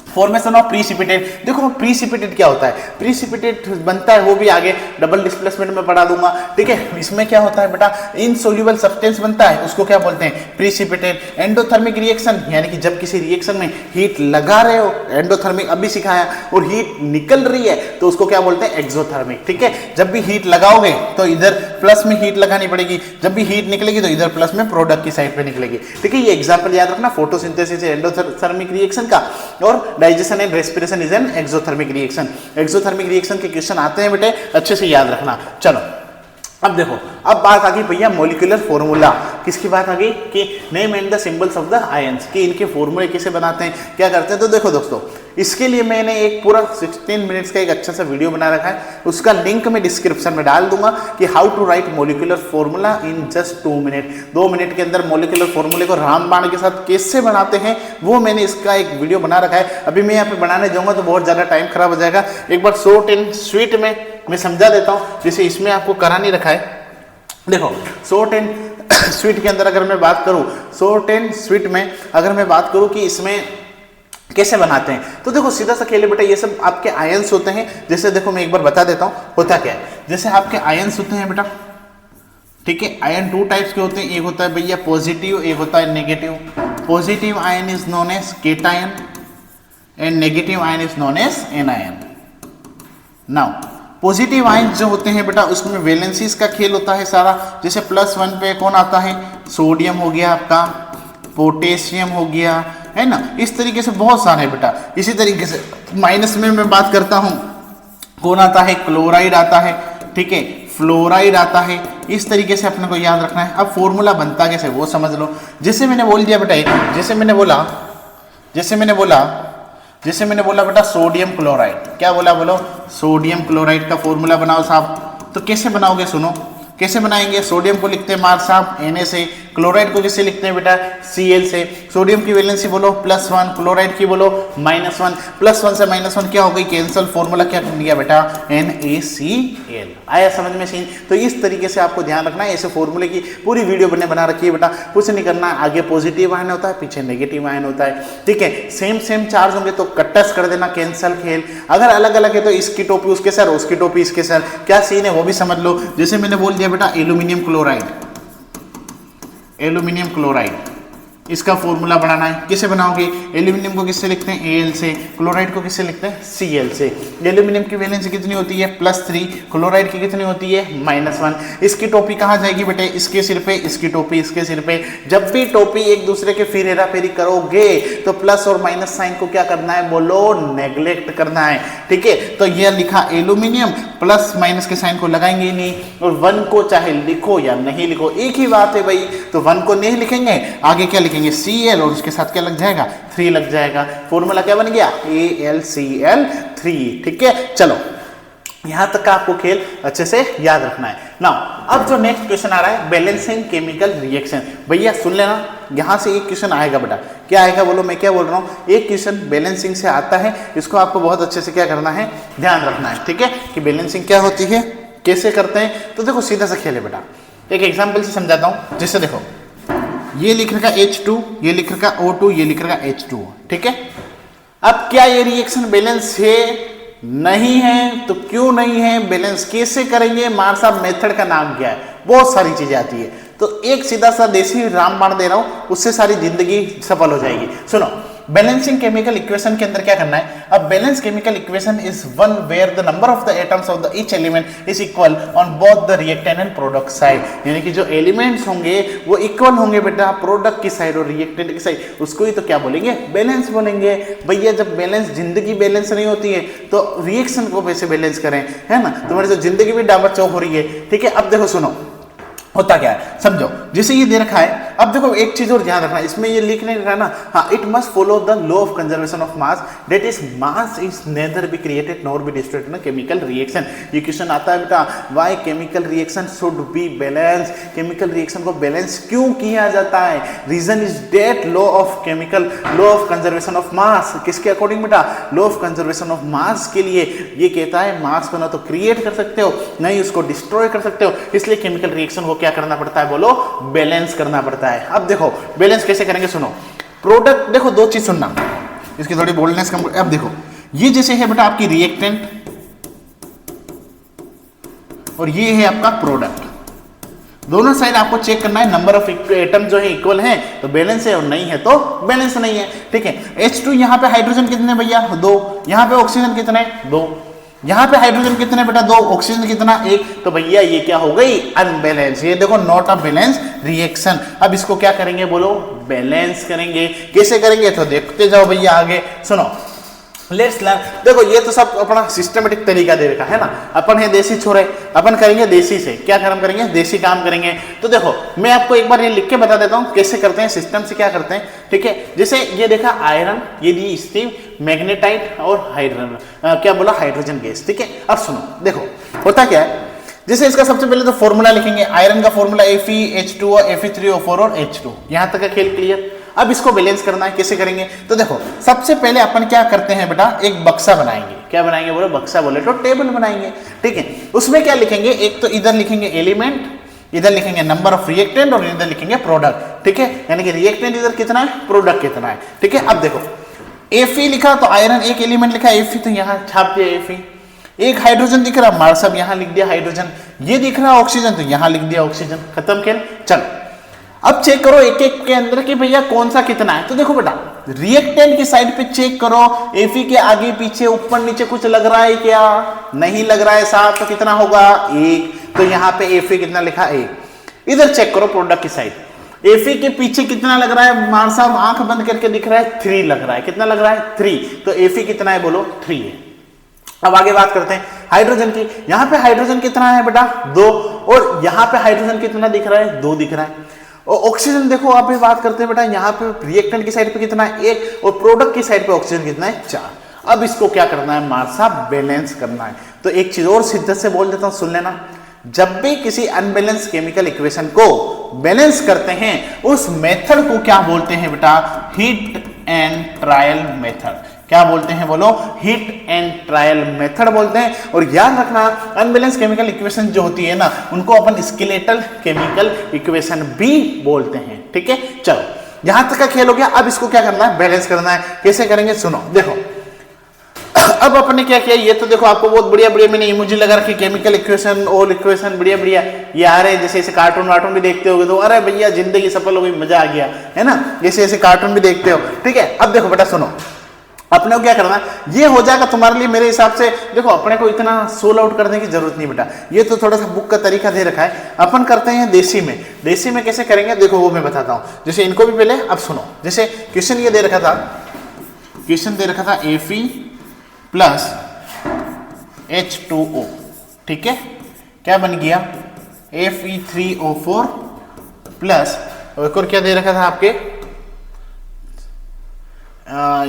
फॉर्मेशन ऑफ प्रीसिपिटेट। देखो प्रीसिपिटेट क्या होता है, प्रीसिपिटेट बनता है वो भी आगे डबल डिस्प्लेसमेंट में पढ़ा दूंगा। ठीक है, इसमें क्या होता है बेटा, इनसोल्यूबल सब्सटेंस बनता है, उसको क्या बोलते हैं, प्रीसिपिटेट। एंडोथर्मिक रिएक्शन, यानी कि जब किसी रिएक्शन में हीट लगा रहे हो, एंडोथर्मिक अभी सिखाया, और हीट निकल रही है तो उसको क्या बोलते हैं, एक्सोथर्मिक। ठीक है, जब भी हीट लगाओगे तो इधर प्लस में हीट लगानी पड़ेगी, जब भी हीट निकलेगी तो इधर प्लस में प्रोडक्ट की साइड पे निकलेगी। ठीक है, ये एग्जांपल याद रखना, फोटोसिंथेसिस एंडोथर्मिक रिएक्शन का, और digestion and respiration is an exothermic reaction. Exothermic reaction के क्वेश्चन आते हैं बेटे, अच्छे से याद रखना। चलो अब देखो, अब बात आ गई भैया मॉलिक्यूलर फॉर्मूला। किसकी बात आ गई कि name and the symbols of the ions, कि इनके फॉर्मूले कैसे बनाते हैं, क्या करते हैं। तो देखो दोस्तों, इसके लिए मैंने एक पूरा 16 मिनट्स का एक अच्छा सा वीडियो बना रखा है, उसका लिंक मैं डिस्क्रिप्शन में डाल दूंगा कि how to write molecular formula in just 2 minute. 2 minute के अंदर मॉलिक्यूलर फॉर्मूले को रामबाण के साथ कैसे बनाते हैं वो मैंने इसका एक वीडियो बना रखा है। अभी मैं यहाँ पे बनाने जाऊंगा तो बहुत ज़्यादा टाइम खराब हो जाएगा। एक बार शॉर्ट एंड स्वीट में मैं समझा देता हूँ, जैसे इसमें आपको करा नहीं रखा है। देखो शॉर्ट एंड स्वीट के अंदर अगर मैं बात करूं, शॉर्ट एंड स्वीट में अगर मैं बात करूं कि इसमें कैसे बनाते हैं, तो देखो सीधा सा खेले बेटा, ये सब आपके आयंस होते हैं। जैसे देखो मैं एक बार बता देता हूं होता क्या है। जैसे आपके आयंस होते हैं बेटा, ठीक है, आयन 2 टाइप्स के होते हैं, एक होता है भैया पॉजिटिव, एक होता है negative. Positive ion is known as cation and negative ion is known as anion. Now positive ion जो होते हैं बेटा, उसमें वैलेंसीज का खेल होता है सारा। जैसे +1 पे कौन आता है, सोडियम हो गया आपका, पोटेशियम हो गया, है ना, इस तरीके से बहुत सारे बेटा। इसी तरीके से माइनस में मैं बात करता हूं, कौन आता है, क्लोराइड आता है, ठीक है, फ्लोराइड आता है। इस तरीके से अपने को याद रखना है। अब फॉर्मूला बनता कैसे वो समझ लो। जैसे मैंने बोल दिया बेटा, जैसे मैंने बोला बेटा सोडियम क्लोराइड, क्या बोला, बोलो सोडियम क्लोराइड का फॉर्मूला बनाओ साहब। तो कैसे बनाओगे, सुनो कैसे बनाएंगे। सोडियम को लिखते हैं मार साहब Na से, क्लोराइड को किससे लिखते हैं बेटा, Cl से। सोडियम की वैलेंसी बोलो +1, क्लोराइड की बोलो -1। +1 से -1 क्या हो गई, कैंसल। फॉर्मूला क्या बन गया बेटा, NaCl। आया समझ में सीन। तो इस तरीके से आपको ध्यान रखना है। ऐसे फॉर्मूले की पूरी वीडियो बना रखी है बेटा, कुछ नहीं करना। आगे पॉजिटिव आयन होता है, पीछे नेगेटिव आयन होता है, ठीक है। सेम चार्ज होंगे तो कट्टस कर देना, कैंसल खेल। अगर अलग अलग है तो इसकी टोपी उसके सर, उसकी टोपी इसके सर, क्या सीन है वो भी समझ लो। जैसे मैंने बोल दिया बेटा एल्यूमिनियम क्लोराइड, इसका फॉर्मूला बनाना है। किसे बनाओगे? एल्यूमिनियम को किससे लिखते हैं? Al से। क्लोराइड को किससे लिखते हैं? Cl से। एल्यूमिनियम की वैलेंसी कितनी होती है? +3। क्लोराइड की कितनी होती है? -1। इसकी टोपी कहाँ जाएगी बेटे? इसके सिर पे, इसकी टोपी इसके सिर पे। जब भी टोपी एक दूसरे के फिर हेरा फेरी करोगे तो प्लस और माइनस साइन को क्या करना है? बोलो, नेग्लेक्ट करना है। ठीक है, तो यह लिखा एल्यूमिनियम, प्लस माइनस के साइन को लगाएंगे ही नहीं, और 1 को चाहे लिखो या नहीं लिखो एक ही बात है भाई। तो 1 को नहीं लिखेंगे, आगे क्या लिखेंगे? Cl, और उसके साथ क्या लग जाएगा? 3 लग जाएगा। फॉर्मूला क्या बन गया? AlCl3। ठीक है, चलो यहां तक का आपको खेल अच्छे से याद रखना है। नाउ अब जो नेक्स्ट क्वेश्चन आ रहा है, बैलेंसिंग केमिकल रिएक्शन। भैया सुन लेना, यहां से एक क्वेश्चन आएगा बेटा। क्या आएगा बोलो? मैं क्या बोल रहा हूं, एक क्वेश्चन बैलेंसिंग से आता है, इसको आपको बहुत अच्छे से क्या करना है? ध्यान रखना है। ठीक है, कि बैलेंसिंग क्या होती है, कैसे करते हैं। तो देखो सीधा सा खेल है बेटा, एक एग्जाम्पल से समझाता हूं। जैसे देखो, ये लिख रखा H2, ये लिख रखा O2, ये लिख रखा H2। ठीक है, अब क्या ये रिएक्शन बैलेंस है? नहीं है। तो क्यों नहीं है? बैलेंस कैसे करेंगे? मार साहब मेथड का नाम क्या है? बहुत सारी चीजें आती है। तो एक सीधा सा देसी रामबाण दे रहा हूं, उससे सारी जिंदगी सफल हो जाएगी। सुनो, बैलेंसिंग केमिकल इक्वेशन के अंदर क्या करना है? अब balance chemical equation is one where the number of the atoms of the each element is equal on both the reactant and product side. यानी कि जो एलिमेंट्स होंगे वो इक्वल होंगे बेटा, प्रोडक्ट की साइड और रिएक्टेंट की साइड। उसको ही तो क्या बोलेंगे? बैलेंस बोलेंगे। भैया जब बैलेंस, जिंदगी बैलेंस नहीं होती है तो रिएक्शन को कैसे बैलेंस करें, है ना? तुम्हारी तो जिंदगी भी डाबा चौक हो रही है। ठीक है, अब देखो सुनो होता क्या है समझो। जैसे ये दे रखा है, अब देखो एक चीज और ध्यान रखना, इसमें ये लिखने का ना, हाँ, it must follow the law of conservation of mass, that is mass is neither be created nor be destroyed in chemical reaction. ये क्वेश्चन आता है बेटा, why chemical reaction should be balance. Chemical reaction को balance क्यों किया जाता है? Reason is that law of chemical, law of conservation of mass. किसके अकॉर्डिंग बेटा? Law of conservation of mass के लिए ये कहता है मास को ना तो क्रिएट कर सकते हो, नहीं उसको डिस्ट्रॉय कर सकते हो, इसलिए केमिकल रिएक्शन को क्या करना पड़ता है? बोलो, बैलेंस करना पड़ता है। अब देखो बैलेंस कैसे करेंगे, सुनो। प्रोडक्ट, देखो दो चीज सुनना, इसकी थोड़ी बोल्डनेस कम। अब देखो ये जैसे है बेटा आपकी रिएक्टेंट, और ये है आपका प्रोडक्ट। दोनों साइड आपको चेक करना है, नंबर ऑफ एटम जो है इक्वल है तो बैलेंस है, और नहीं है तो बैलेंस नहीं है। ठीक है, H2 यहाँ पे हाइड्रोजन कितने भैया? 2। यहाँ पे ऑक्सीजन कितने? 2। यहाँ पे हाइड्रोजन कितने बेटा? 2। ऑक्सीजन कितना? 1। तो भैया ये क्या हो गई? अनबैलेंस। ये देखो नॉट अ बैलेंस रिएक्शन। अब इसको क्या करेंगे बोलो? बैलेंस करेंगे। कैसे करेंगे तो देखते जाओ भैया आगे। सुनो, लेट्स लर्न। देखो ये तो सब अपना सिस्टमेटिक तरीका दे रखा है ना, अपन है देसी छोरे, अपन करेंगे देसी से। क्या काम करेंगे? देसी काम करेंगे। तो देखो मैं आपको एक बार ये लिख के बता देता हूँ कैसे करते हैं, सिस्टम से क्या करते हैं। ठीक है, जैसे ये देखा आयरन, ये दी स्टीम, मैग्नेटाइट और हाइड्रोजन, क्या बोला? Hydrogen gas. ठीक है, अब सुनो, देखो होता क्या है। जैसे इसका सबसे पहले तो फॉर्मूला लिखेंगे, आयरन का फॉर्मूला Fe, Fe3O4 और H2। यहां तक का खेल क्लियर। अब इसको बैलेंस करना है, कैसे करेंगे? तो देखो सबसे पहले अपन क्या करते हैं बेटा, एक बक्सा बनाएंगे। क्या बनाएंगे बोलो? बक्सा बोले तो टेबल बनाएंगे। ठीक है, उसमें क्या लिखेंगे? एक तो इधर लिखेंगे एलिमेंट, इधर लिखेंगे नंबर ऑफ रिएक्टेंट, और इधर लिखेंगे प्रोडक्ट। ठीक है, यानी कि रिएक्टेंट इधर कितना है, प्रोडक्ट कितना है। ठीक है, अब देखो Fe लिखा तो आयरन, एक एलिमेंट लिखा Fe तो यहाँ छाप दिया Fe। एक हाइड्रोजन दिख रहा, मार सब यहाँ लिख दिया हाइड्रोजन। ये दिख रहा ऑक्सीजन तो यहाँ लिख दिया ऑक्सीजन। खत्म खेल। चलो अब चेक करो एक एक के अंदर कि भैया कौन सा कितना है। तो देखो बेटा रिएक्टेंट की साइड पे चेक करो, Fe के आगे पीछे ऊपर नीचे कुछ लग रहा है क्या? नहीं लग रहा है साहब, तो कितना होगा? 1। तो यहाँ पे Fe कितना लिखा? 1। इधर चेक करो प्रोडक्ट की साइड, Fe के पीछे कितना लग रहा है? मार साहब आंख बंद करके दिख रहा है 3 लग रहा है। कितना लग रहा है? 3। तो Fe कितना है बोलो? 3 है। अब आगे बात करते हैं हाइड्रोजन की। यहाँ पे हाइड्रोजन कितना है बेटा? 2। और यहाँ पे हाइड्रोजन कितना दिख रहा है? 2 दिख रहा है। और ऑक्सीजन देखो, आप बात करते हैं बेटा, यहाँ पे रिएक्टेंट की साइड पे कितना है? 1। और प्रोडक्ट की साइड पे ऑक्सीजन कितना है? 4। अब इसको क्या करना है मार साहब? बैलेंस करना है। तो एक चीज और शिद्दत से बोल देता हूं, सुन लेना। जब भी किसी अनबैलेंस केमिकल इक्वेशन को बैलेंस करते हैं उस मेथड को क्या बोलते हैं बेटा? Hit and trial method. क्या बोलते हैं बोलो? हिट एंड ट्रायल मेथड बोलते हैं। और याद रखना अनबैलेंस केमिकल इक्वेशन जो होती है ना, उनको अपन स्केलेटल केमिकल इक्वेशन भी बोलते हैं। ठीक है, चलो यहां तक का खेल हो गया। अब इसको क्या करना है? बैलेंस करना है। कैसे करेंगे सुनो, देखो अब अपने क्या किया, ये तो देखो आपको बहुत बढ़िया बढ़िया मैंने इमोजी लगा रखी, केमिकल इक्वेशन, ऑल इक्वेशन, बढ़िया बढ़िया ये आ रहे हैं। जैसे ऐसे कार्टून वार्टून भी देखते होगे तो अरे भैया जिंदगी सफल हो गई, मजा आ गया, है ना, जैसे ऐसे कार्टून भी देखते हो, ठीक है। अब देखो बेटा सुनो, अपने को क्या करना है, ये हो जाएगा तुम्हारे लिए मेरे हिसाब से। देखो अपने को इतना सोल आउट करने की जरूरत नहीं बेटा, ये तो थोड़ा सा बुक का तरीका दे रखा है, अपन करते हैं देसी में। देसी में कैसे करेंगे देखो वो मैं बताता हूं। जैसे इनको भी पहले अब सुनो, जैसे क्वेश्चन ये दे रखा था, क्वेश्चन दे रखा था Fe प्लस H2O, ठीक है, क्या बन गया Fe3O4 प्लस, एक और क्या दे रखा था आपके,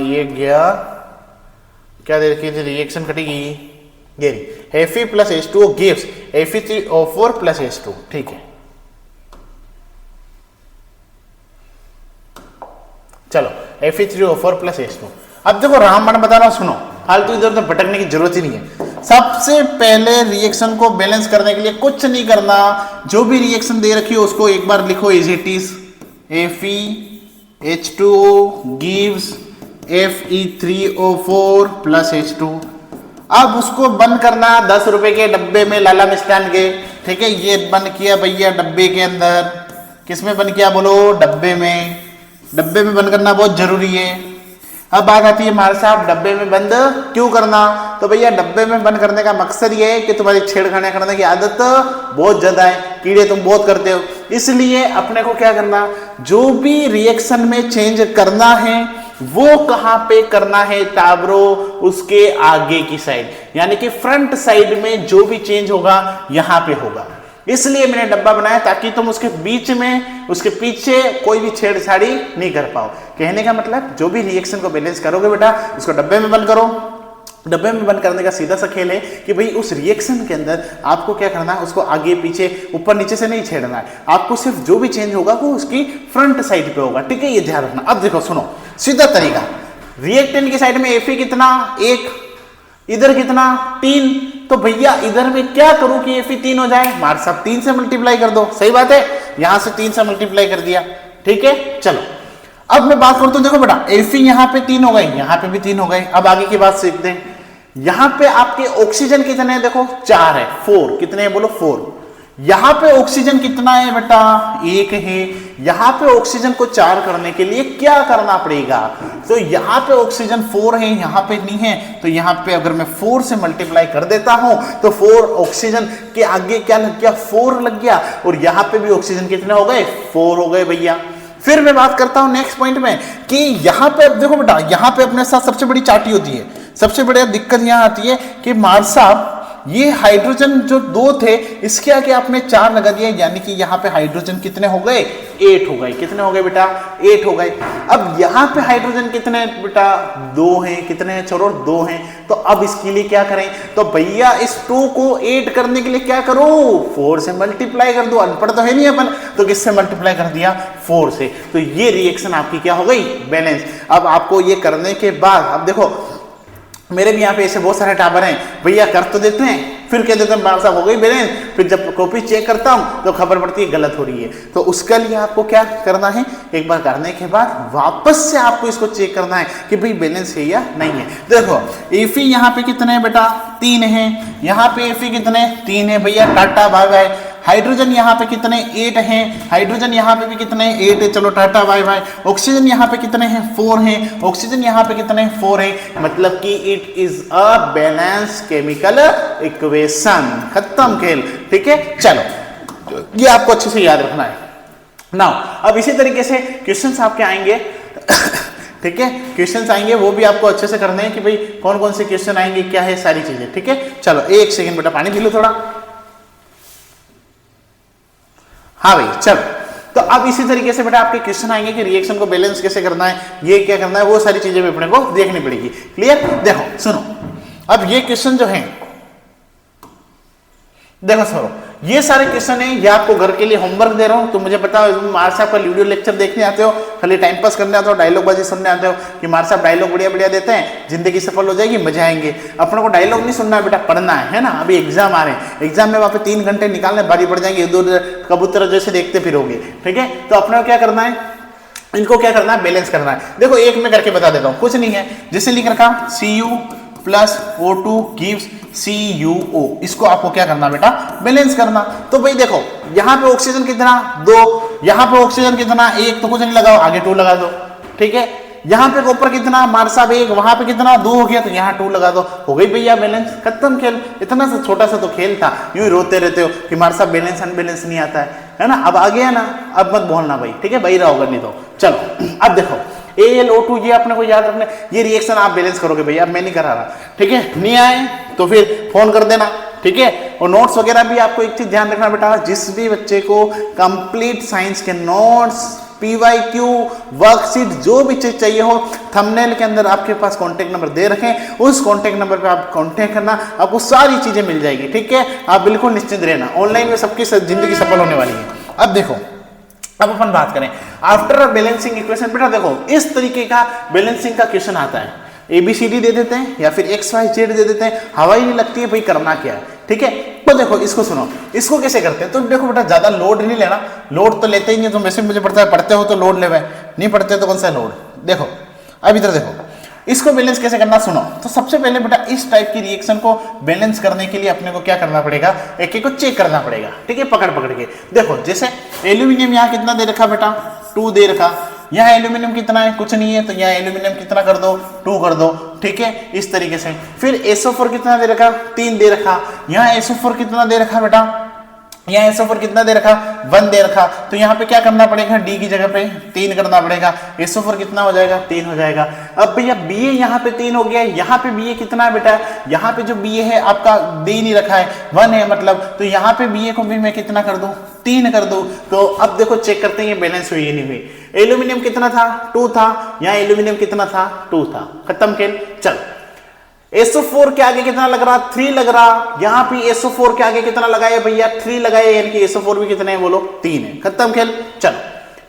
ये गया, क्या दे रखी थी, रिएक्शन कटेगी ये Fe plus H2O gives Fe3O4 plus H2, ठीक है। चलो Fe3O4 प्लस H2। अब देखो रामबाण बता रहा हूं, सुनो, फालतू इधर उधर भटकने की जरूरत ही नहीं है। सबसे पहले रिएक्शन को बैलेंस करने के लिए कुछ नहीं करना, जो भी रिएक्शन दे रखी हो उसको एक बार लिखो as it is, FeH2O gives Fe3O4 plus H2। अब उसको बंद करना 10 रुपए के डब्बे में, लाला मिष्ठान के, ठीक है। ये बंद किया भैया डब्बे के अंदर, किसमें बंद किया बोलो, डब्बे में। डब्बे में बंद करना बहुत जरूरी है। अब बात आती है हमारे साहब डब्बे में बंद क्यों करना, तो भैया डब्बे में बंद करने का मकसद ये है कि तुम्हारी छेड़खानी करने की आदत बहुत ज्यादा है, कीड़े तुम बहुत करते हो, इसलिए अपने को क्या करना, जो भी रिएक्शन में चेंज करना है वो कहां पे करना है टाबरो, उसके आगे की साइड, यानी कि फ्रंट साइड में जो भी चेंज होगा यहां पे होगा। इसलिए मैंने डब्बा बनाया ताकि तुम उसके बीच में, उसके पीछे कोई भी छेड़छाड़ी नहीं कर पाओ। कहने का मतलब जो भी रिएक्शन को बैलेंस करोगे बेटा उसको डब्बे में बंद करो। डब्बे में बंद करने का सीधा सा खेल है कि भाई उस रिएक्शन के अंदर आपको क्या करना है, उसको आगे पीछे ऊपर नीचे से नहीं छेड़ना है, आपको सिर्फ जो भी चेंज होगा वो उसकी फ्रंट साइड पे होगा, ठीक है, ये ध्यान रखना। अब देखो सुनो, सीधा तरीका, रिएक्टेंट की साइड में Fe कितना 1, इधर कितना 3, तो भैया इधर में क्या करूं कि Fe 3 हो जाए, मार साहब 3 से मल्टीप्लाई कर दो, सही बात है, यहां से 3 से मल्टीप्लाई कर दिया, ठीक है। चलो अब मैं बात करता हूं, देखो बेटा Fe यहां पे 3 हो गए, यहां पे भी 3 हो गए। अब आगे की बात सीखते हैं। यहां पे आपके ऑक्सीजन कितने हैं, देखो 4 है, 4 कितने हैं बोलो 4। यहां पे ऑक्सीजन कितना है बेटा 1 है। यहां पे ऑक्सीजन को 4 करने के लिए क्या करना पड़ेगा, तो यहां पे ऑक्सीजन 4 है, यहां पे नहीं है, तो यहां पे अगर मैं 4 से मल्टीप्लाई कर देता हूं तो 4 ऑक्सीजन के आगे क्या लग गया 4 लग गया, और यहां पे भी ऑक्सीजन कितने हो गए 4 हो गए भैया। फिर मैं बात करता हूं नेक्स्ट पॉइंट में कि यहां पे देखो बेटा, यहां पे अपने साथ सबसे बड़ी चाटी होती है, सबसे बड़ी दिक्कत यहां आती है कि मार साहब ये हाइड्रोजन जो 2 थे इसके आगे आपने 4 लगा दिया, यानी कि यहाँ पे हाइड्रोजन कितने हो गए 8 हो गए। कितने हो गए बेटा 8 हो गए। अब यहाँ पे हाइड्रोजन कितने बेटा 2 हैं, कितने हैं छोड़ो 2 हैं, तो अब इसके लिए क्या करें, तो भैया इस 2 को 8 करने के लिए क्या करो 4 से मल्टीप्लाई कर दो। अनपढ़ तो है नहीं अपन, तो किससे मल्टीप्लाई कर दिया 4 से, तो ये रिएक्शन आपकी क्या हो गई बैलेंस। अब आपको ये करने के बाद अब देखो मेरे भी यहाँ पे ऐसे बहुत सारे टावर हैं भैया, कर तो देते हैं फिर कह देते हैं बार साहब हो गई बैलेंस, फिर जब कॉपी चेक करता हूँ तो खबर पड़ती है गलत हो रही है। तो उसके लिए आपको क्या करना है, एक बार करने के बाद वापस से आपको इसको चेक करना है कि भाई बैलेंस है या नहीं है। देखो Fe यहाँ पे कितने हैं बेटा 3 है, यहाँ पे Fe कितने 3 है भैया, टाटा बाय बाय। हाइड्रोजन यहाँ पे कितने 8 हैं, हाइड्रोजन यहाँ पे भी कितने 8 है, चलो टाटा बाय बाय। ऑक्सीजन यहाँ पे कितने हैं 4 हैं, ऑक्सीजन यहाँ पे कितने 4 है, मतलब कि it is a balance chemical equation, खत्म खेल, ठीक है। चलो ये आपको अच्छे से याद रखना है। नाउ अब इसी तरीके से क्वेश्चंस आपके आएंगे ठीक है, क्वेश्चंस आएंगे वो भी आपको अच्छे से करने हैं कि भाई कौन कौन से क्वेश्चन आएंगे, क्या है सारी चीजें, ठीक है। चलो एक सेकंड बेटा पानी पी लो थोड़ा। हाँ भाई चलो, तो अब इसी तरीके से बेटा आपके क्वेश्चन आएंगे कि रिएक्शन को बैलेंस कैसे करना है, ये क्या करना है, वो सारी चीजें भी अपने को देखनी पड़ेगी। क्लियर। देखो सुनो, अब ये क्वेश्चन जो है देखो सुनो, ये सारे क्वेश्चन है, ये आपको घर के लिए होमवर्क दे रहा हूं। तो मुझे पता है मार साहब का वीडियो लेक्चर देखने आते हो, खाली टाइम पास करने आते हो, डायलॉग बाजी सुनने आते हो कि मार साहब डायलॉग बढ़िया बढ़िया देते हैं, जिंदगी सफल हो जाएगी, मजा आएंगे। अपनों को डायलॉग नहीं सुनना है बेटा, पढ़ना है ना। अभी एग्जाम आ रहे हैं, एग्जाम में वहां पे 3 घंटे निकालने भारी पड़ जाएंगे, इधर कबूतर जैसे देखते फिरोगे, ठीक है। तो अपने को क्या करना है, इनको क्या करना है बैलेंस करना है। देखो एक में करके बता देता हूँ, कुछ नहीं है, जैसे लिख रखा Cu plus O2 gives CuO। इसको आपको क्या करना बेटा, बैलेंस करना। तो भाई देखो यहाँ पे ऑक्सीजन कितना 2, यहाँ पे ऑक्सीजन कितना 1, तो कुछ नहीं लगाओ, आगे 2 लगा दो, ठीक है। यहाँ पे ऊपर कितना मार साहब 1, वहां पे कितना 2 हो गया, तो यहाँ 2 लगा दो, हो गई भैया बैलेंस, खत्म खेल। इतना सा छोटा सा तो खेल था, यूं ही रोते रहते हो कि मार साहब बैलेंस अनबैलेंस नहीं आता है ना। अब आ गया ना, अब मत बोलना भाई, ठीक है, बही रहा होगा नहीं तो। चलो अब देखो AlO2 ये अपने को याद रखना, ये रिएक्शन आप बैलेंस करोगे भैया, अब मैं नहीं करा रहा, ठीक है। नहीं आए तो फिर फोन कर देना, ठीक है। और नोट्स वगैरह भी आपको एक चीज ध्यान रखना बेटा, जिस भी बच्चे को कंप्लीट साइंस के नोट्स, PYQ, वर्कशीट जो भी चीज चाहिए हो, थंबनेल के अंदर आपके पास कांटेक्ट नंबर दे रखें, उस कांटेक्ट नंबर पे आप कांटेक्ट करना, आपको सारी चीजें मिल जाएगी, ठीक है। आप बिल्कुल निश्चिंत रहना, ऑनलाइन में सबकी जिंदगी सफल होने वाली है। अब देखो, अब अपन बात करें आफ्टर बैलेंसिंग इक्वेशन। बेटा देखो इस तरीके का बैलेंसिंग का क्वेश्चन आता है, ABCD दे देते हैं या फिर XYZ दे देते हैं, हवा ही नहीं लगती है भाई करना क्या है, ठीक है। तो देखो इसको सुनो, इसको कैसे करते हैं। तो देखो बेटा ज्यादा लोड नहीं लेना, लोड तो लेते ही नहीं, तो वैसे मुझे पड़ता है, पढ़ते हो तो लोड ले, नहीं पढ़ते तो कौन सा लोड। देखो अब इधर देखो, इसको बैलेंस कैसे करना सुनो। तो सबसे पहले बेटा इस टाइप की रिएक्शन को बैलेंस करने के लिए अपने को क्या करना पड़ेगा, एक एक को चेक करना पड़ेगा, ठीक है, पकड़ पकड़ के। देखो जैसे एल्यूमिनियम यहाँ कितना दे रखा बेटा, 2 दे रखा, यहाँ एल्यूमिनियम कितना है, कुछ नहीं है, तो यहाँ एल्यूमिनियम कितना कर दो, 2 कर दो, ठीक है, इस तरीके से। फिर SO4 कितना दे रखा, 3 दे रखा, यहाँ SO4 कितना दे रखा बेटा, यहाँ SO4 कितना दे रखा, 1 दे रखा, तो यहाँ पे क्या करना पड़ेगा, D की जगह पे 3 करना पड़ेगा, SO4 कितना हो जाएगा, 3 हो जाएगा। अब भैया Ba यहाँ पे 3 हो गया, यहाँ पे Ba कितना है बेटा, यहाँ पे जो Ba है आपका दे नहीं रखा है, 1 है मतलब, तो यहाँ पे Ba को भी मैं कितना कर दूं, 3 कर दूं। तो अब देखो चेक करते हैं ये बैलेंस हुई या नहीं हुई। एल्यूमिनियम कितना था, 2 था, यहाँ एल्यूमिनियम कितना था, 2 था, खत्म खेल। चल SO4 के आगे कितना लग रहा, 3 लग रहा, यहाँ पे SO4 के आगे कितना लगाया भैया, 3 लगाया, यानी कि SO4 भी कितने हैं बोलो, 3 है, खत्म खेल। चलो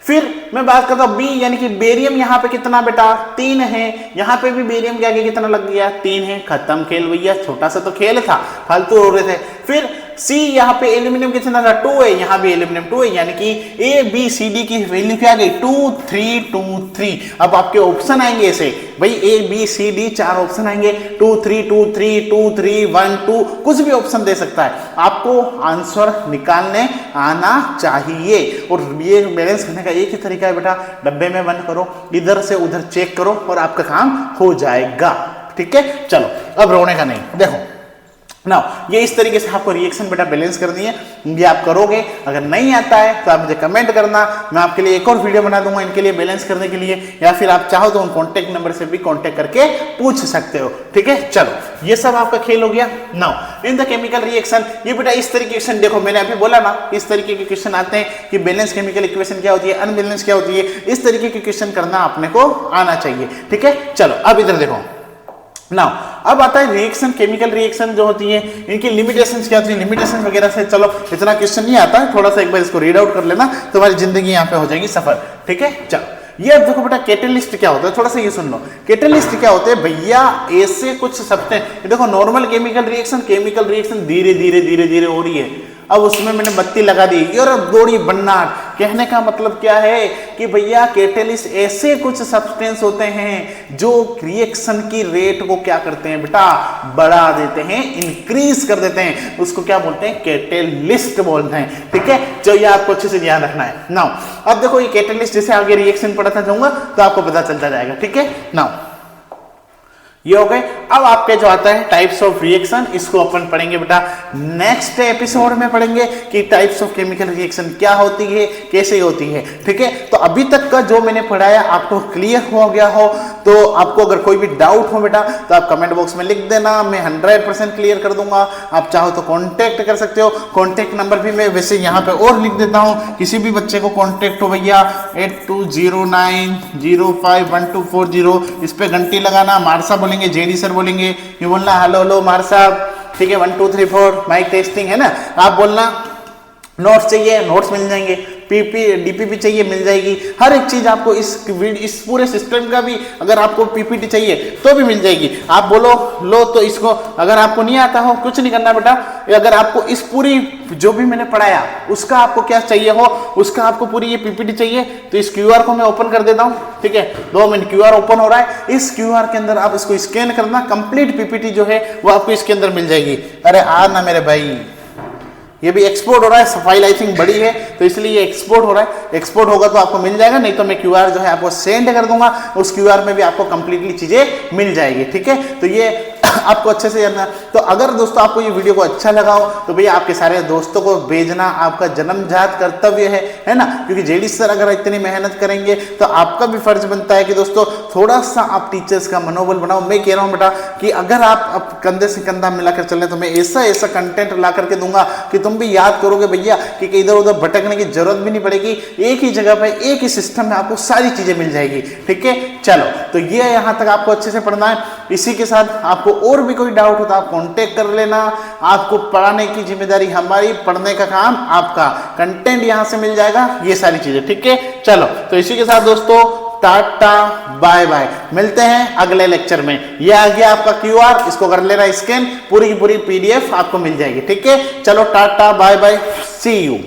फिर मैं बात करता हूं B, यानी कि बेरियम यहाँ पे कितना बेटा, 3 है, यहाँ पे भी बेरियम के आगे कितना लग गया, 3 है, खत्म खेल भैया, छोटा सा तो खेल था, फालतू हो रहे थे। फिर C, यहाँ पे एल्यूमिनियम कितना था, 2 है, यहाँ भी एल्यूमिनियम 2 है, यानी कि ABCD की वैल्यू क्या आ गई, 2 3 2 3। अब आपके ऑप्शन आएंगे ऐसे भाई, ABCD 4 ऑप्शन आएंगे, 2 3 2 3 2 3 1 2, कुछ भी ऑप्शन दे सकता है, आपको आंसर निकालने आना चाहिए। और ये बैलेंस करने का एक ही तरीका है बेटा, डब्बे में बंद करो, इधर से उधर चेक करो और आपका काम हो जाएगा, ठीक है। चलो अब रोने का नहीं, देखो ना, ये इस तरीके से आपको रिएक्शन बेटा बैलेंस करनी है, ये आप करोगे। अगर नहीं आता है तो आप मुझे कमेंट करना, मैं आपके लिए एक और वीडियो बना दूंगा इनके लिए बैलेंस करने के लिए, या फिर आप चाहो तो उन कॉन्टेक्ट नंबर से भी कॉन्टेक्ट करके पूछ सकते हो, ठीक है। चलो ये सब आपका खेल हो गया। Now in the chemical reaction, ये बेटा इस तरीके क्वेश्चन, देखो मैंने अभी बोला ना, इस तरीके के क्वेश्चन आते हैं कि बैलेंस केमिकल इक्वेशन क्या होती है, अनबैलेंस क्या होती है, इस तरीके के क्वेश्चन करना अपने को आना चाहिए, ठीक है। चलो अब इधर देखो, नाउ अब आता है रिएक्शन, केमिकल रिएक्शन जो होती है इनकी लिमिटेशंस क्या होती है, लिमिटेशंस वगैरह से चलो इतना क्वेश्चन नहीं आता है, थोड़ा सा एक बार इसको रीड आउट कर लेना, तुम्हारी जिंदगी यहाँ पे हो जाएगी सफल, ठीक है। चलो ये अब देखो बेटा कैटलिस्ट क्या होता है, थोड़ा सा ये सुन लो, कैटलिस्ट क्या होते हैं भैया, ऐसे कुछ सब्सटेंस, देखो नॉर्मल केमिकल रिएक्शन धीरे धीरे धीरे धीरे हो रही है, अब उसमें मैंने बत्ती लगा दी और दौड़ी बनना, कहने का मतलब क्या है कि भैया कैटलिस्ट ऐसे कुछ सब्सटेंस होते हैं जो रिएक्शन की रेट को क्या करते हैं बेटा, बढ़ा देते हैं, इंक्रीज कर देते हैं, उसको क्या बोलते हैं, कैटलिस्ट बोलते हैं, ठीक है। जो ये आपको अच्छे से ध्यान रखना है। नाउ अब देखो ये कैटलिस्ट, जैसे आगे रिएक्शन पढ़ाता जाऊंगा तो आपको पता चलता जाएगा, ठीक है। नाउ ये हो गए। अब आपके जो आता है टाइप्स ऑफ रिएक्शन, इसको अपन पढ़ेंगे बेटा नेक्स्ट एपिसोड में पढ़ेंगे कि टाइप्स ऑफ केमिकल रिएक्शन क्या होती है, कैसे होती है, ठीक है। तो अभी तक का जो मैंने पढ़ाया आपको क्लियर हो गया हो, तो आपको अगर कोई भी डाउट हो बेटा तो आप कमेंट बॉक्स में लिख देना, मैं 100% क्लियर कर दूंगा। आप चाहो तो कांटेक्ट कर सकते हो, कांटेक्ट नंबर भी मैं वैसे यहाँ पे और लिख देता हूँ, किसी भी बच्चे को कांटेक्ट हो भैया 8209051240, इस पे घंटी लगाना, मारसा बोलेंगे, जेडी सर बोलेंगे, ये बोलना हेलो हेलो मार साहब, ठीक है, 1 2 3 4 माइक टेस्टिंग है ना, आप बोलना नोट्स चाहिए, नोट्स मिल जाएंगे, डीपीपी चाहिए मिल जाएगी, हर एक चीज आपको इस पूरे सिस्टम का भी अगर आपको पीपीटी चाहिए तो भी मिल जाएगी। आप बोलो लो तो इसको, अगर आपको नहीं आता हो कुछ नहीं करना बेटा, अगर आपको इस पूरी जो भी मैंने पढ़ाया उसका आपको क्या चाहिए हो, उसका आपको पूरी ये पीपीटी चाहिए तो इस क्यूआर को मैं ओपन कर देता हूं, ठीक है। 2 मिनट क्यूआर ओपन हो रहा है, इस क्यूआर के अंदर आप इसको स्कैन करना, कंप्लीट पीपीटी जो है वो आपको इसके अंदर मिल जाएगी। अरे आ ना मेरे भाई, ये भी एक्सपोर्ट हो रहा है, फाइल आई थिंक बड़ी है तो इसलिए ये एक्सपोर्ट हो रहा है, एक्सपोर्ट होगा तो आपको मिल जाएगा, नहीं तो मैं क्यूआर जो है आपको सेंड कर दूंगा, उस क्यूआर में भी आपको कंप्लीटली चीजें मिल जाएगी, ठीक है। तो ये आपको अच्छे से जानना। तो अगर दोस्तों आपको ये वीडियो को अच्छा लगा हो तो भैया आपके सारे दोस्तों को भेजना आपका जन्मजात कर्तव्य है ना, क्योंकि जेडी सर अगर इतनी मेहनत करेंगे तो आपका भी फर्ज बनता है कि दोस्तों थोड़ा सा आप टीचर्स का मनोबल बनाओ। मैं कह रहा हूं बेटा कि अगर आप कंधे से कंधा मिलाकर चलें तो मैं ऐसा कंटेंट ला करके दूंगा कि तुम भी याद करोगे भैया कि इधर उधर भटकने की जरूरत भी नहीं पड़ेगी, एक ही जगह पर एक ही सिस्टम में आपको सारी चीजें मिल जाएगी, ठीक है। चलो तो ये यहां तक आपको अच्छे से पढ़ना है। इसी के साथ आपको और भी कोई डाउट हो तो आप कांटेक्ट कर लेना, आपको पढ़ाने की जिम्मेदारी हमारी, पढ़ने का काम आपका, कंटेंट यहां से मिल जाएगा, ये सारी चीजें, ठीक है। चलो तो इसी के साथ दोस्तों टाटा बाय बाय, मिलते हैं अगले लेक्चर में। ये आ गया आपका क्यूआर, इसको कर लेना स्कैन, पूरी की पूरी पीडीएफ आपको मिल जाएगी, ठीक है। चलो tata bye bye, see you.